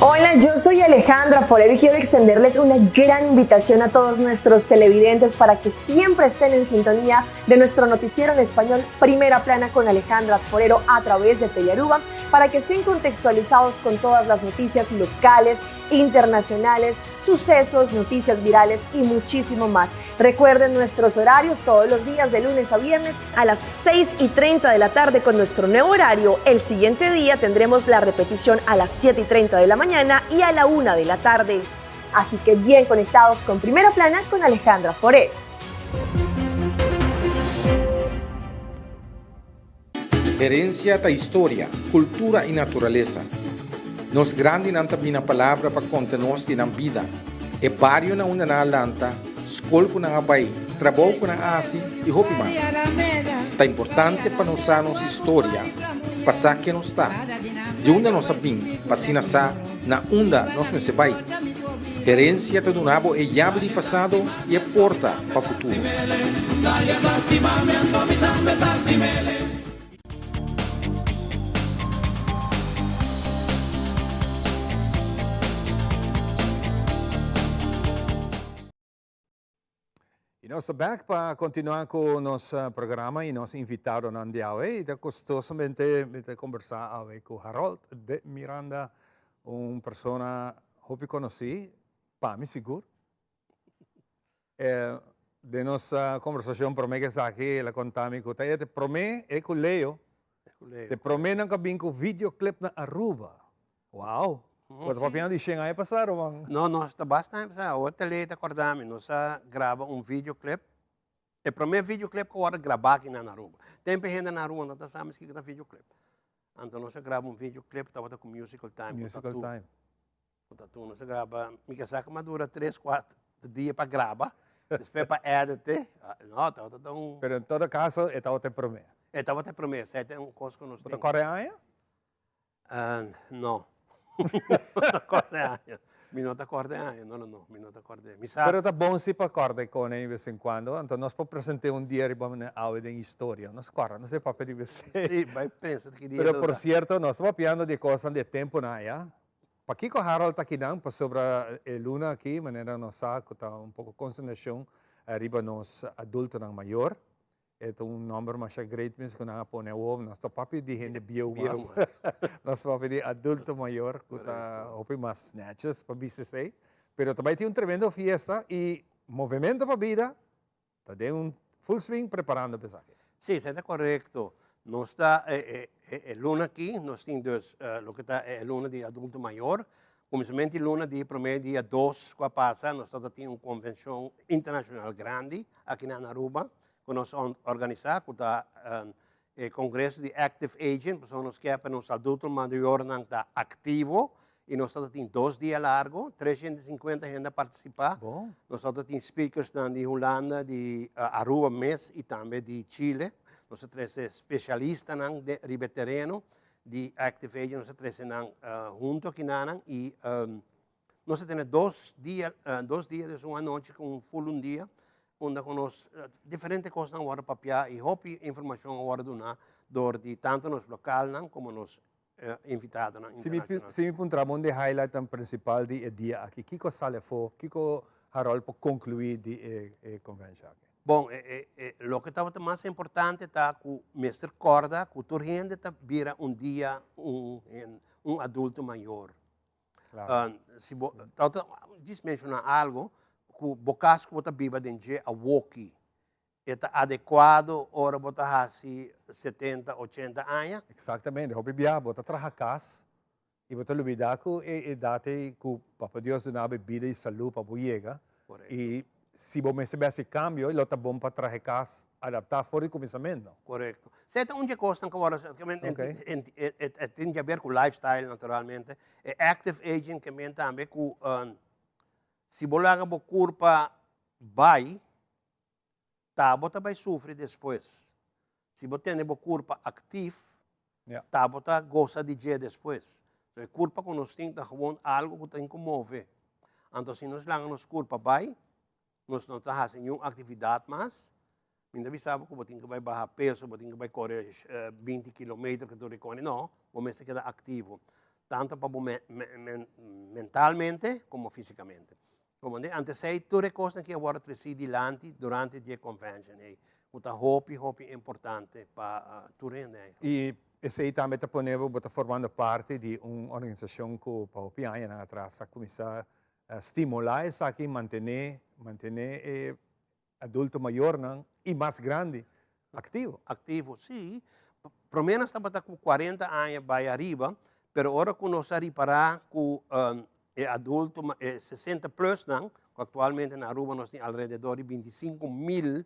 Hola, yo soy Alejandra Forero y quiero extenderles una gran invitación a todos nuestros televidentes para que siempre estén en sintonía de nuestro noticiero en español Primera Plana con Alejandra Forero a través de Telearuba, para que estén contextualizados con todas las noticias locales, internacionales, sucesos, noticias virales y muchísimo más. Recuerden nuestros horarios todos los días de lunes a viernes a las 6:30 de la tarde con nuestro nuevo horario. El siguiente día tendremos la repetición a las 7:30 de la mañana y a la 1 de la tarde. Así que bien conectados con Primera Plana con Alejandra Forero. Herencia da história, cultura e natureza. Nos grande nanta bina palavra para contar-nos de vida. E barrio na una na lanta, escola com na abai, trabalho com na asi e hopi mais. Tá importante para nós a nossa história, passar que nos está. De onde nós sabemos, passina sa na onda nós me vai. Herência do nabo é chave de passado e é porta para o futuro. Nós estamos back para continuar com o nosso programa e nosso invitado Nandiawe. E gostosamente conversar com Harold de Miranda, uma pessoa que conheci, para mim seguro. De nossa conversação, promete que aqui, ela contava que te promete é com Leo. Te promete não cabim com videoclip na Aruba. Uau! Quando papião de Xangai passaram, mano? Não, nós está bastante, outra leite acordamos, nós grava videoclip. O primeiro videoclip que eu gravar aqui na Aruba. Tem gente na Aruba, nós sabemos que é videoclip. Então nós grava videoclip, estava com musical time. Musical time. Nós grava, me casar que dura 3, 4 dias para gravar, depois para editar. Não, estava tão... Mas em todo caso, estava te promete. Estava te promete, é uma coisa que nós temos. Você coreana? Não. Minuto coreano, não, minuto coreano. Pero está bom se para acordar com ele de vez em quando. Então nós podemos apresentar dia e vamos a ver em história. Nós corre, não sei para de vez. Sim, vai pensar que dia. Pero por certo, nós estamos falando de coisas de tempo na ya. Para que o Harold está aqui não, para sobre a luna aqui, maneira nós saco está pouco concentração arriba nos adultos não maior. É número mais great, mas que nós põe o nós estamos papi de gente bio mas nós papi de adulto maior que está hopi mais snatches para BCC, pero também tem tremendo fiesta e movimento para vida, está de full swing preparando para isso. Sim, é correto. Nós está luna aqui, nós temos o que está luna de adulto maior, começamento luna de primeiro dia 2 que passa, nós estamos tendo uma convenção internacional grande aqui na Aruba. Que nós organizamos o Congresso de Active Agent, pessoas que para os adultos maiores não está ativo, e nós temos 2 dias largos, 350 gente a participar. Bom. Nós temos speakers de Holanda, de Aruba, MES e também de Chile. Nós temos especialistas de ribeterreno, de Active Agent, nós temos junto aqui e nós temos 2 dias de uma noite com full dia, onde nós diferentes coisas na hora papiar e hopi informação na hora do de tanto nos local como nos invitados na internacional. Se me perguntar onde highlight o principal de dia aqui, que coisa sale for, que Harold para concluir de convenção. Bom, o que estava mais importante está que o mestre corda que toda gente vira dia adulto maior. Claro. Se mencionar algo que bocas que você vive dentro a walkie é adequado ora você hasi 70, 80 anos. Exatamente, hobi bia você trabalha casa e você lubida que é date que Papa Deus dá bebida e saúde para boiega e se você receber esse cambio, ele está bom para trazer casa, adaptar fora do começamento. Correto. Certa única coisa que agora tem a ver com lifestyle, naturalmente. É active aging que vem também com se você laga a curva vai, você vai sofrer depois. Se você tem a curva ativa, você gosta de dia depois. Então, a curva que nós temos é algo que tem que mover. Então, se nós lagamos a curva vai, nós não estamos fazendo nenhuma atividade mais. Ainda sabe que você vai baixar peso, você vai correr 20 km, que você corre. Não, você se queda ativo. Tanto para mentalmente como fisicamente. Como antes sei, todas as coisas que agora presidi durante a convention. É hobby importante para tu render. E esse aí também está formando parte de uma organização que o Hopi anos atrás começou a estimular isso aqui, manter adulto maior e mais grande ativo. Ativo, sim. Pelo menos estava com 40 anos vai arriba, mas agora que nós reparar que adulto 60 plus, atualmente na Aruba nós temos alrededor de 25,000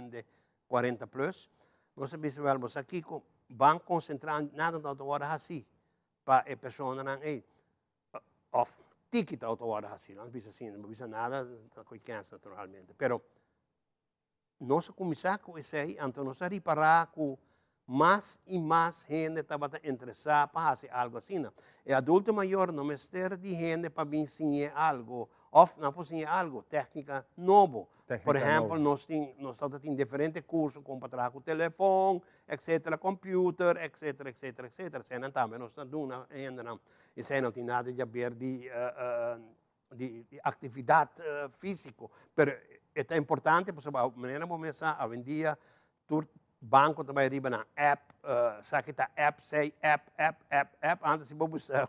de 40 plus. Nós vemos aqui que vão concentrar nada da hora assim para a pessoa off ticket da hora assim, não precisa nada com cansa naturalmente. Pero nós começar com isso aí, então nós reparar que mais e mais gente estava interessada para fazer algo assim. E adulto maior não mistério de gente para me ensinar algo, ou não para ensinar algo, técnica nova. Por exemplo, nós temos diferentes cursos, como para trabalhar com o telefone, etc., computer, etc. Sen também nós estamos dando ainda, e sen não tem nada a ver de atividade física. Mas é importante, porque a maneira como começar a vender, banco também arriba na app, sabe que app, sei app, antes se você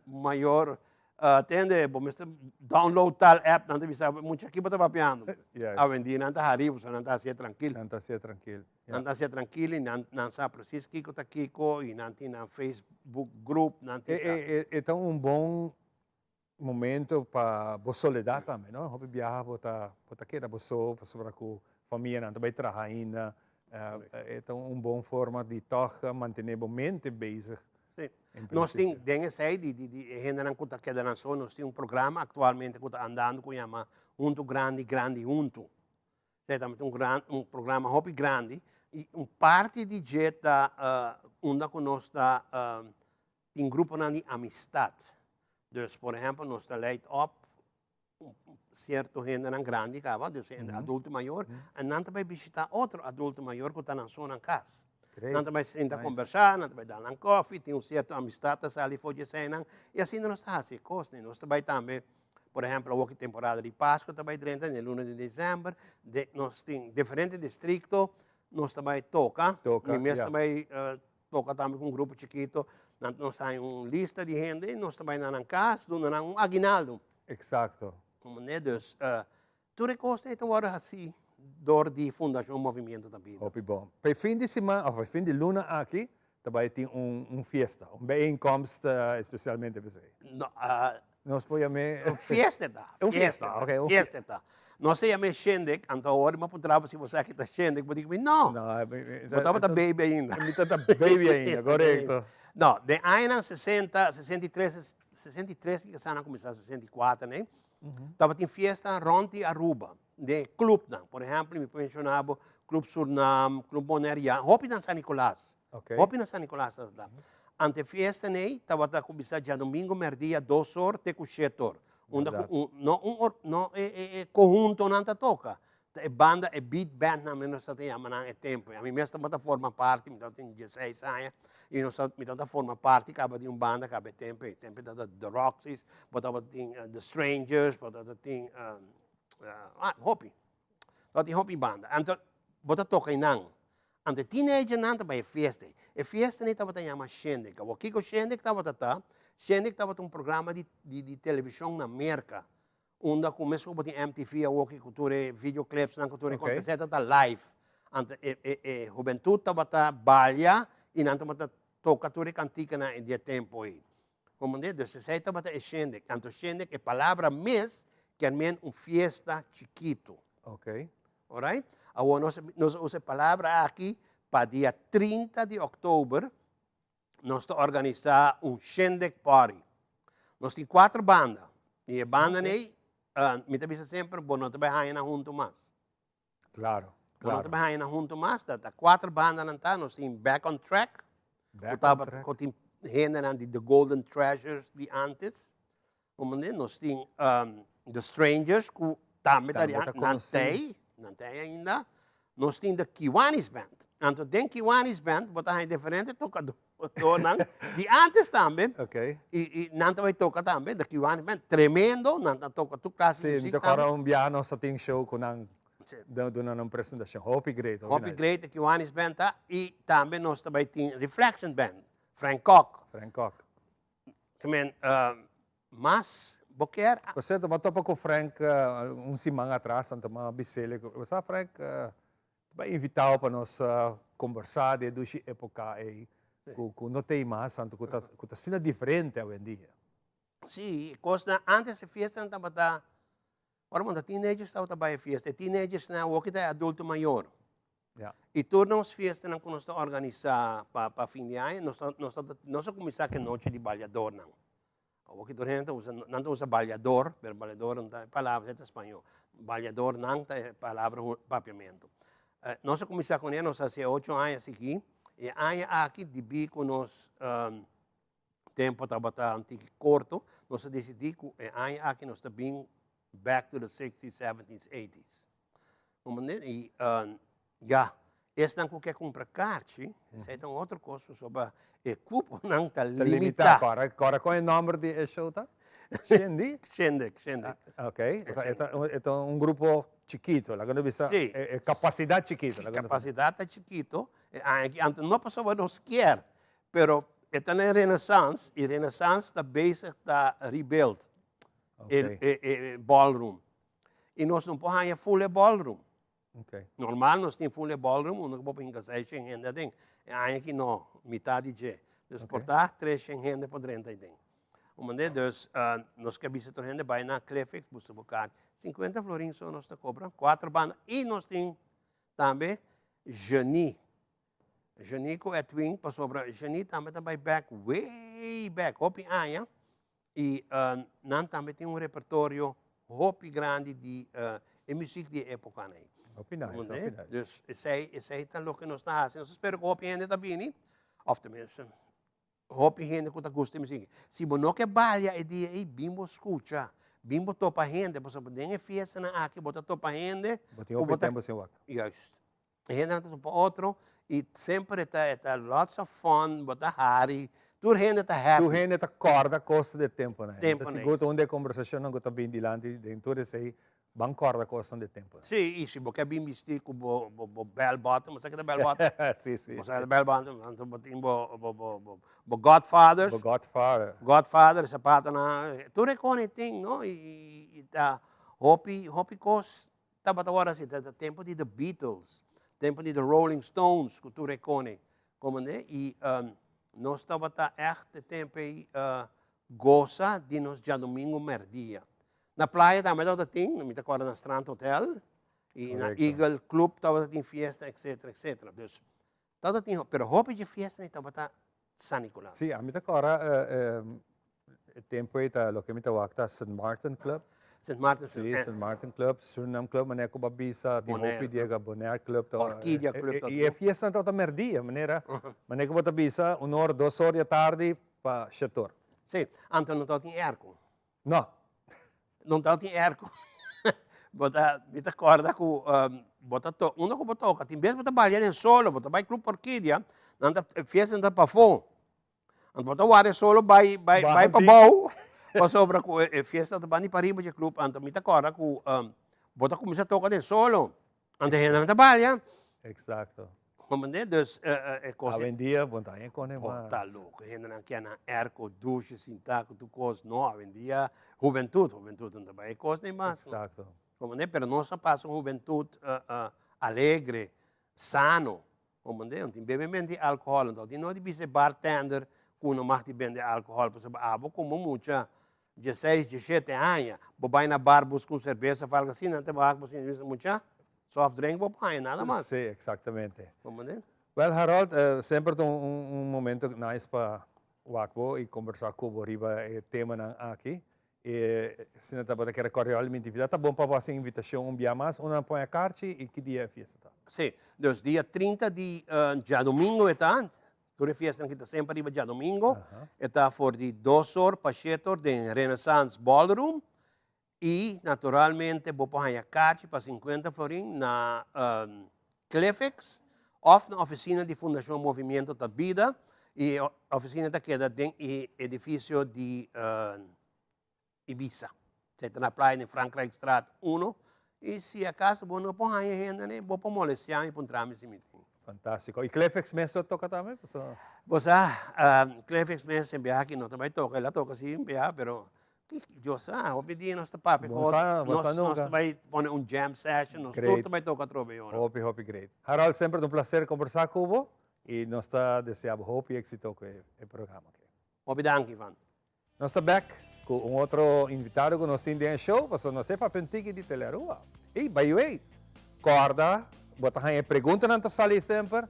maior, entende, você download tal app, não tem sabe muito aqui para papiando. A vender não está arriba, só não está assim tranquilo. Não está assim tranquilo. Não está assim tranquilo, e não sabe preciso que está aqui, e não tem na Facebook group, não tem. Então bom momento para a soledade também, não? Hobby viajar, botar queda, você para que família não vai trabalhar ainda. Então bom forma de tocar, manter a mente bezig. Sim. Nós temos gente que não queda na zona, nós temos programa atualmente que está andando com chama Junto Grande Junto. Temos programa hobby grande e parte de jeta onde nós tem grupo de amistade. Dus, por exemplo, nós está leit op certo gente grande, adulto maior, e não vai visitar outro adulto maior que está na zona casa. Não vai sentar conversar, não vai dar um coffee, tem certo amistade, ali for de cena, e assim nós fazemos coisas. Nós também também, por exemplo, a temporada de Páscoa também dentro, no lunes de dezembro, nós temos diferentes distritos, nós também toca, e mesmo também toca também com um grupo chiquito. Nós temos uma lista de gente, nós também na casa, nós aguinaldo. Exato. Dus, tudo é coisa então agora assim, dor de fundação Movimento da Vida. Hopi bom. Para fim de semana, ou fim de luna aqui, também tem fiesta, bijeenkomst especialmente para você. Nós podemos... Fiesta, fiesta, ok. Fiesta. Nós chamamos Shendek, então agora eu posso se você aqui está Shendek, eu digo, não, eu estou baby ainda. Eu estou baby ainda, correto. Não, de anos 60, 63, porque já não começou 64, né? Estava em festa ronde Aruba, de clube, por exemplo, me mencionava Clube Suriname, Clube Bonaire, Hopi na San Nicolás. Hopi na San Nicolás. Ante festa, né? Estava a começar já domingo, merdia, 2 horas, até 7 horas. Não é conjunto, não toca. É banda, é beat band, não menos tem a tempo. A mim mesmo também forma parte, então tem 16 anos, e nós também forma parte, acaba de banda, acaba de tempo da The Roxys, botava tem The Strangers, botava tem Hopi. Então tem Hopi banda. Então, bota toca em não. Então, teenager não também é festa. E festa nem estava tem uma Shendek. O Kiko Shendek estava Shendek estava um programa de televisão na América. Onde começou a MTV, a cultura, videoclips, na cultura, está live. Ante juventude estava balha e não estava toca tudo cantica em dia tempo aí. Como diz, 16 estava Shendek. Então Shendek é palavra mês queremos una fiesta chiquito. Ok. All right? Ahora nos usa palabra aquí para día 30 de octubre nos organizar un Shindig Party. Nos tem 4 bandas. E a banda aí, me te sempre, bom, não te vai junto mais. Claro, Não te claro. vai junto mais, tá 4 bandas não tá, nós tem Back on Track. Back Nós on Track. tava tem gente de The Golden Treasures de antes. Nós tem The Strangers, que também Também tá tá não tem ainda. Nós tem The Kiwanis Band. Então, den Kiwanis Band, botar em diferente tocador. De antes também. Ok. E Nanta vai tocar também, The Kiwanis Band. Tremendo, Nanta toca tu classe de Sim, música. então agora biano sa ting show ko ng doon na ng presentasyon. Hope great. Hope Great, The Kiwanis Band, tá? E também nós também tem Reflection Band, Frank Koch. Frank Koch. Também, mas, boquer, Kasi tumatopa ko Frank simang atrás ang mga bisele ko. Basta Frank, ba invitado pa nos conversar de dushi época aí. Ku no tema santo ku ta sina diferente hoje em dia. sim, coisa antes a fiesta não estava ora quando teenagers estava também fiesta, teenagers na o que é adulto maior. Yeah. E tornamos fiesta não quando nós organizar para fim de ano, nós começar que noite de balhador não. O que gente usa não usa balhador, pero balhador não é palavra em espanhol. Balhador não é palavra papiamento. Nós começar com ele, nós há 8 anos aqui, e aqui de bico nós tempo estava antigo curto, nós decidimos que aqui nós está bem back to the 60s, 70s, 80s. E já, esse não quer comprar karte, isso é outra coisa sobre o cupo não está limitado. Agora qual é o número de show tá? Shindig? Shindig. Ok. Ito un grupo chiquito, la gonna bisa Sì. capacidad chiquito. Capacidade é chiquito, antes não passava nos quer, pero está na Renaissance, e Renaissance está basic está rebuild, ballroom. E nós não podemos full ballroom. Okay. Normal nós temos full ballroom, não podemos encaixar em ainda tem. Aqui não, metade de. Desportar 3 gente por dentro aí. Dus nós que visitar gente vai na Clefix, busca buscar 50 florins só nós cobra, 4 bandas. E nós temos também Jani. Jani com Edwin, para sobre Jani também vai back, way back, hopi aia. E nós também tem repertório hopi grande de música de época aí. Hopi nice. Dus esse aí tá louco que nós está fazendo. Espero que o hopi ainda tá bem, of tenminste. Hopi gente que gosta de música. Se você não quer balha, é dia aí, bimbo escuta. Bimbo topa gente, você pode ter fiesta na aqui, bota topa gente. Bota tempo sem wak. Juist. A gente não topa outro, e sempre está lots of fun, bota hari. Tudo gente está happy. Tu gente tá corda costa de tempo, né? Tempo, né? Seguro onde conversação não gota bem dilante, dentro desse aí, bang corda costa de tempo. Sim, e se você quer bem vestir com o bell bottom, você quer bell bottom? Sim, sim. Você quer bell bottom, então botem o Godfather. O Godfather. Godfather, sapato na... Tu recone tem, no? E tá... Hopi cos... Tá bata agora assim, tá tempo de The Beatles, tempo de The Rolling Stones, que tu recone. Como, né? E nós tá bata echt tempo aí goza de nós já domingo merdia. Na praia também tá tem, não me acordo na Strand Hotel, e na Eagle Club tá tem fiesta, etc. Dus, tá tem, pero hopi de fiesta né tá bata San Nicolás. Sì, a me agora tempo ita lo que me tawagta St. Martin Club. St. Martin Club. Sì, St. Martin Club, Suriname Club, mané ko babisa, di Hopi Diega Bonaire Club to. Orquídea Club to. E fiesta to merdia, maneira. Mané ko babisa, 1 hora, 2 horas tarde pa Chator. Sì, anto non tá tem airco. No. Non tá tem airco. Bota, me acorda com bota to, uno ko botoka, timbes bota balya den solo, bota vai Club Orquídea. Nanda fiesta nanda pa fon. Ando bota ware solo vai pa bau. Pa sobra ko fiesta to bani paribo de club ando mita kora ko bota começa a tocar de solo. Ando renda nanda balha. Exacto. Comandante, dus coisa. Vendia, bota aí com né. Tá louco, renda não quer na erco, duche, sintaco, tu coisa, não, vendia juventude ando vai coisa nem mais. Exacto. Comandante, pero nossa passa juventude alegre, sano. Não tem bebimento de álcool, então não de ser bartender que não mais vende álcool, porque abo como muita 16, 17 anos, vai na bar, busca cerveja, fala assim, não tem barco, você não mucha, soft drink, vai, nada mais. Sim, exatamente. Vamos ver? Well, Harold, sempre momento nice para Wakbo e conversar com o riba tema aqui. E se não está bom, quero realmente invitar, tá bom para você invitação dia mais, uma põe a carte e que dia é a festa? Sim, dos dia 30 de domingo está, toda festa que está sempre arriba dia domingo, está for de 2 horas para 7 horas de Renaissance Ballroom e naturalmente vou pôr a carte para 50 florin na Clefex ou na oficina de Fundação Movimento da Vida e a oficina está queda dentro do edifício de Ibiza. Você está na praia de Frankrijkstraat 1 e se acaso você não põe a agenda, vou pôr molestar e pôr esse meeting. Fantástico. E Clefex mesmo toca também? Você, Clefex mesmo em aqui não também toca, ela toca sim em pero eu sei, obediente nosso papo, nós vai pôr jam session, nós todos também toca trove. Hope, great. Harold, sempre um prazer conversar com você e nós está desejando hope e êxito com o programa. Obrigado, Ivan. Nós estamos back com outro invitado que nós temos no show, mas não sei para pentique de Telerua. E, by the way, corda, botar a pergunta na sala sempre,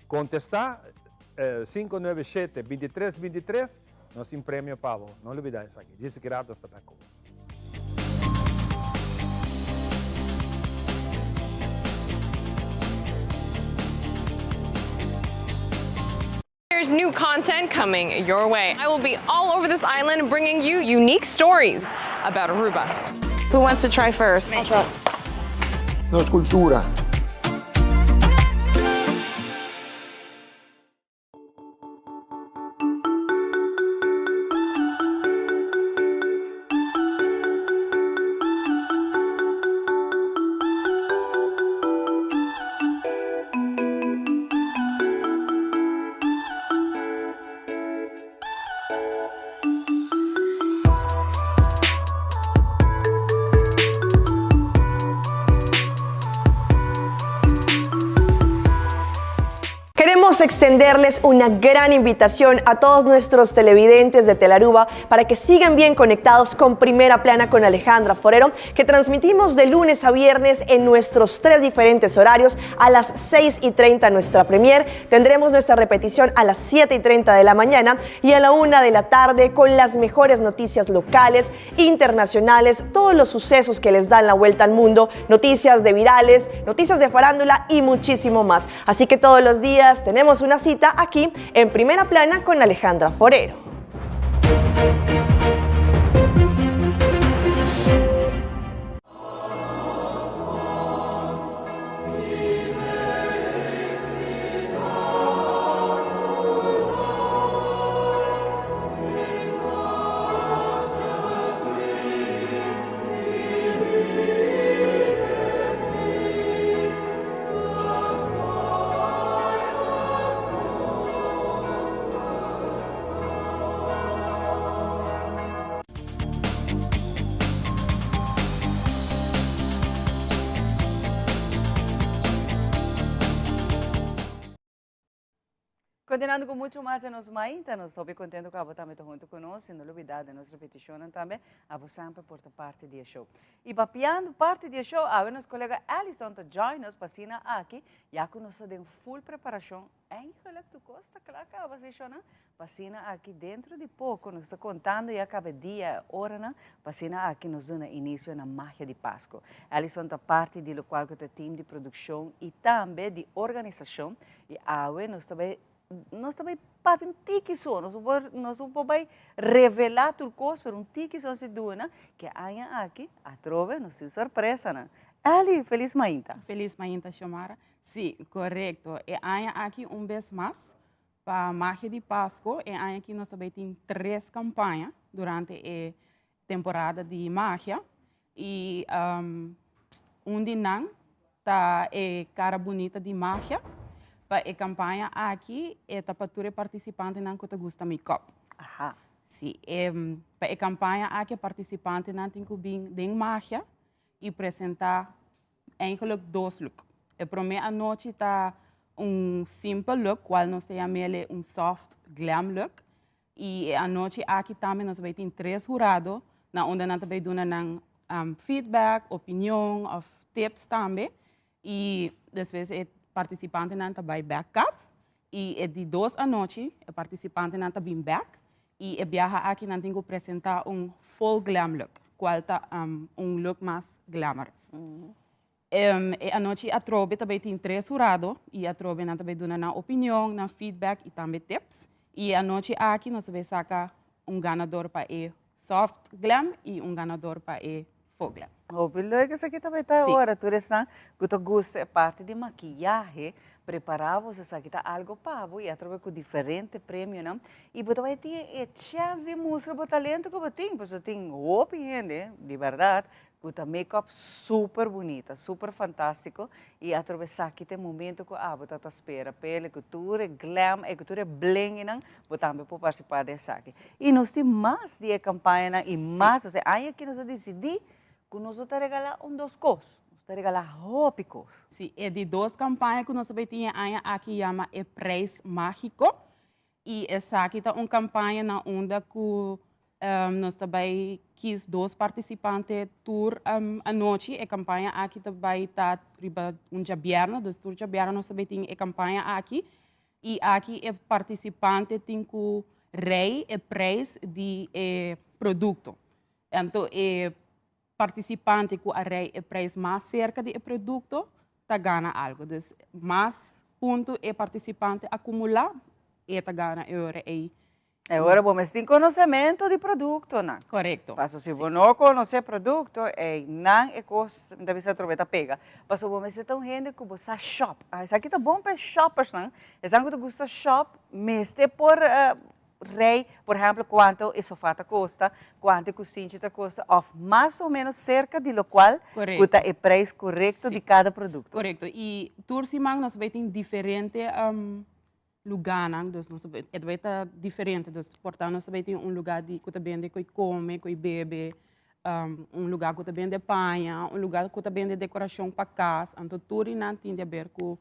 contestar 597-2323, nós temos prêmio para você. Não olvidar isso aqui. Disse que nós estamos back. There's new content coming your way. I will be all over this island bringing you unique stories about Aruba. Who wants to try first? I'll try. No es cultura. Queremos extenderles una gran invitación a todos nuestros televidentes de Telaruba para que sigan bien conectados con Primera Plana con Alejandra Forero, que transmitimos de lunes a viernes en nuestros 3 diferentes horarios. A las 6:30 nuestra premier, tendremos nuestra repetición a las 7:30 de la mañana y a la 1 de la tarde con las mejores noticias locales, internacionales, todos los sucesos que les dan la vuelta al mundo, noticias de virales, noticias de farándula y muchísimo más. Así que todos los días tenemos una cita aquí en Primera Plana con Alejandra Forero. Continuando com muito mais a nossa mãe, nós somos contentes que a você também está junto conosco, não novidade, nós repeticionamos também, a você sempre por parte do show. E papiando parte do show, a nossa colega Alison está join nos passina aqui, já que nós temos full preparação, em que tu costa, claro que a você chama, passina aqui dentro de pouco, nós estamos contando já cada dia, hora, né? Passina aqui nós damos início na magia de Páscoa. Alison está parte do qual que é time de produção e também de organização, e a nós também para um tiki só, nós vamos revelar tudo coisa, para um tiki só se duna, que há aqui, a trove, nos surpresa, né? Ali, feliz mainta. Feliz mainta, Xiomara. Sim, correto. E há aqui vez mais, para a magia de Páscoa, e há aqui nós também temos 3 campanhas durante a temporada de magia, e de não está a cara bonita de magia, para a campanha aqui é para todos os participantes que gostam de make-up. Aha. Sim, para a campanha aqui participantes têm que vir de magia e apresentar eigenlijk 2 looks. A primeira noite está simple look, qual nós chamamos soft glam look. E a noite aqui também nós vamos ter 3 jurados, na onde nós também damos feedback, opinião, of tips também. E depois o participante não também back casa. E de 2 à noite, o participante não também back. E viaja aqui não tem que apresentar full glam look, qual tá look mais glamorous. E a noite a trobe também tem 3 jurados e a trobe não também dá opinião, feedback e também tips. E a noite aqui nós vamos sacar ganador para o soft glam e ganador para o full glam. Leuk is aqui também tá agora, tu restan, que tu gosta parte de maquiagem, preparava você sabe que algo pavo e através com diferente prêmio, não? E você vai ter chance de mostrar o talento que você tem, você tem roupa de verdade, com make-up super bonita, super fantástico e através aqui tem momento que você tá espera, pele, cultura, glam, e cultura bling, não? Você também pode participar dessa aqui. E nós temos mais de campanha e mais, você aí que nós decidimos que nós vamos regalar 2 coisas. Nós vamos regalar roupas. Sim, é de 2 campanhas que nós temos aqui, chama o Preço Mágico. E essa aqui é uma campanha na onda que nós também quis 2 participantes tour à noite. A campanha aqui também está um dia viernes, dos tour dia viernes nós também temos a campanha aqui. E aqui o participante tem que rei o preço de produto. Então, participante que arrei o preço mais cerca do produto, tá ganha algo. Então, mais ponto é participante acumular, e tá ganha euro. Agora, você tem conhecimento de produto, não? Correto. Mas se você não conhece o produto, não é coisa que você trocar pega. Mas você tem gente que você shop. Isso aqui tá bom para shoppers, não? Isso aqui que gosta shop, mestre por rei, por exemplo, quanto o sofá custa, quanto o cozinha custa, ou mais ou menos cerca de lo qual custa o preço correto de cada produto. Correto. E tursimang nós temos diferente lugares, nós é diferente, portanto nós temos lugar de que vende, que come, que bebe, lugar que vende panha, lugar que vende decoração para casa, então tudo não tem a ver com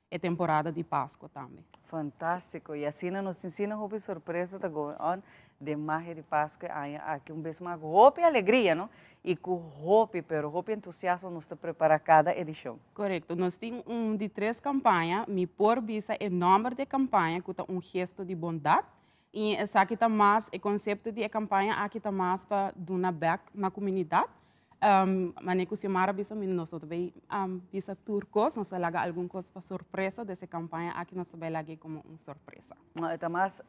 a temporada de Páscoa também. Fantástico. E assim nos ensina uma surpresa da going de magia de Páscoa. Aqui vez mais roupa e alegria, não? E com roupa, pero roupa e entusiasmo nos prepara cada edição. Correto. Nós temos de 3 campanhas. Me por visa o nome da campanha, que é gesto de bondade. E essa aqui está mais, o conceito de campanha aqui está mais para dar back na comunidade. Maneco se maravilha, nós também bisa turcos, nós vamos fazer alguma coisa para surpresa dessa campanha, aqui nós vamos fazer como uma surpresa. É mais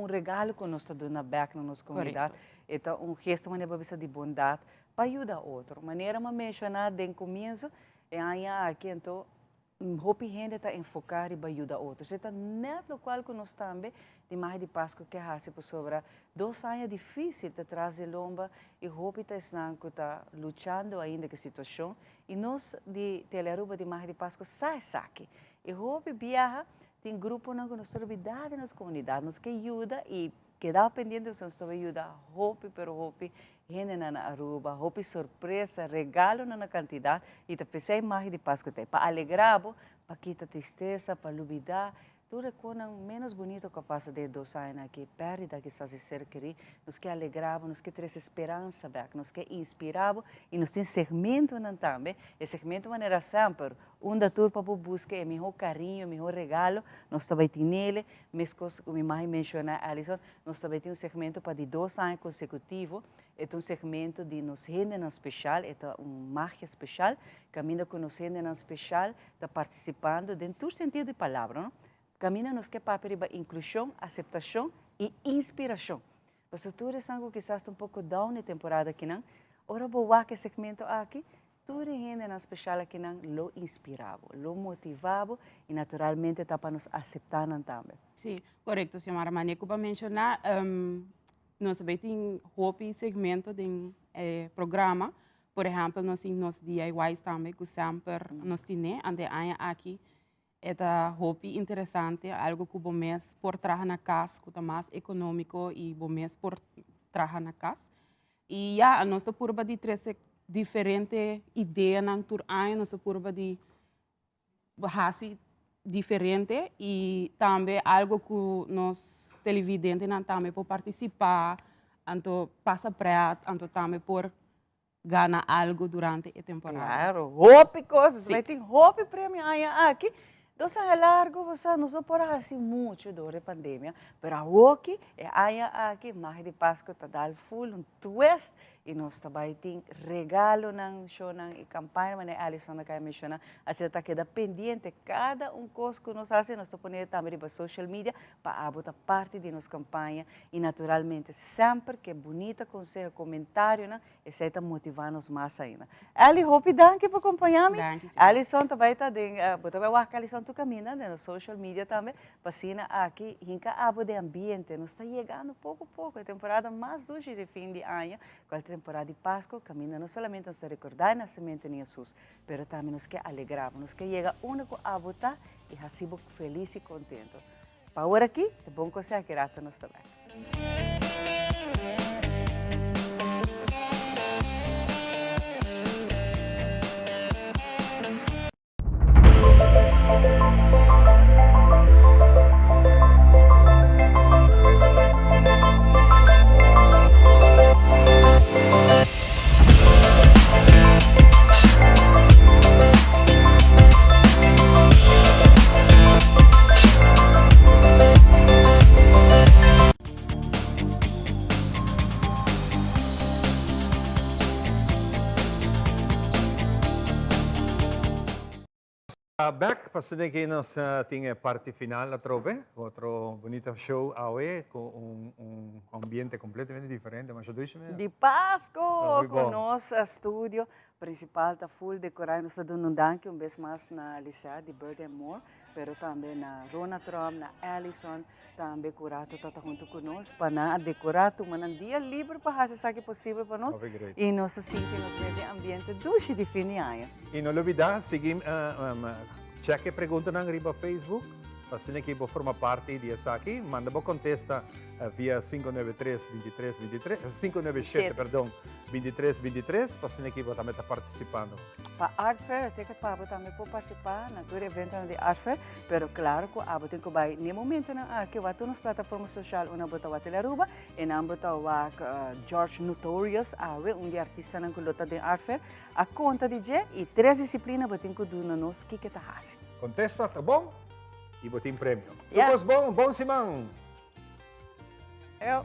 regalo que nós estamos dando back na nossa comunidade, é gesto de bondade para ajudar outro. Maneira uma mencionar desde o começo, aqui então, roupa e gente está enfocar e ajudar outros. Então, net o qual que nós também de mais de Páscoa que hace por sobre 2 anos difícil de trazer lomba e roupa está lutando ainda com a situação e nós de Telearuba de mais de Páscoa sai aqui e roupa viaja tem grupo na nossa novidade nas comunidades nos que ajuda e quedar pendente de nós ajuda roupa pero roupa gente na Aruba roupa surpresa regalo na quantidade e te pensei mais de Páscoa para alegrar para quitar tristeza para olvidar tudo é menos bonito que passa de 2 anos aqui, perde que se cerca, nos que alegrava, nos que traz esperança, nos que inspirava e nos tem segmento também. E segmento maneira sempre, da turma para buscar o melhor carinho, o melhor regalo, nós também temos nele, mesmo como a mãe mencionou, Alison, nós também temos segmento para de 2 anos consecutivos, é segmento de nos gente especial, é magia especial, caminho com nos gente especial, está participando dentro do sentido de palavra, não? Camina nos que papel para inclusão, aceitação e inspiração. Você tudo é algo que está pouco down na temporada aqui não. Ora boa que segmento aqui, tudo gente na especial aqui não lo inspirava, lo motivava e naturalmente está para nos aceitar também. Sim, correto, senhora Maneco para mencionar, nós também temos roupa e segmento do programa, por exemplo, nós temos DIYs também que sempre nós temos, onde aqui é roupa interessante, algo que o mês por trazer na casa, que é mais econômico e o mês por trazer na casa. E a nossa curva de 3 diferentes ideias na ano, nossa curva de raça diferente e também algo que nós televidentes não também por participar, anto passa prato, anto também por ganhar algo durante a temporada. Claro, roupa e coisas, vai ter roupa e prêmio aqui. Então, é largo, você não só por assim muito durante a pandemia, mas aqui é aqui, mais de Páscoa, está dando full, twist, e nós também tem regalo ng show ng campanha, mas a Alison na kaya menciona, assim está queda pendente, cada coisa que nós fazemos, nós estamos também na social media, para abotar parte de nossa campanha, e naturalmente, sempre que é bonita, conselho, comentário, isso está motivando-nos mais ainda. Ali, hope danke por acompanhar-me. Alison também está Alison tu camina no social media também, passina aqui, hinca abo de ambiente, nós está chegando pouco a pouco, a temporada mais hoje de fim de ano, com a temporada de Páscoa, camina não somente nos recordar o nascimento de Jesus, mas também nos quer alegrar, nos quer chegar único a botar e assim feliz e contente. Para agora aqui, é bom que você aqui nos também. Back, pasando que nos tiene parte final la trope, otro bonito show hoy con un ambiente completamente diferente. De Páscoa, com nosso estúdio principal está full decorado. Nós estamos dando danke vez mais na Lisa de Bird and More, pero também na Rona Trump, na Allison, também curado está junto conosco para decorar um dia livre para fazer o que possível para nós e nós sentimos nesse ambiente doce de fim de ano. E não olvidar, seguir, cheque pergunta na riba Facebook, para que forma parte dessa aqui, manda uma contesta via 597, perdão, 2323, para que também está participando. Para a Art Fair, até que Pablo também pode participar na tua evento de Art Fair, mas claro que a tem que vai no momento que vai nas plataformas sociais, uma bota a Teleruba, e na bota a George Notorious, artista na culota de Art Fair, a conta de G e 3 disciplinas batem que do nós que está fazendo. Contesta, tá bom? E botem prêmio. Yes. Tudo bom, bom Simão. Eu.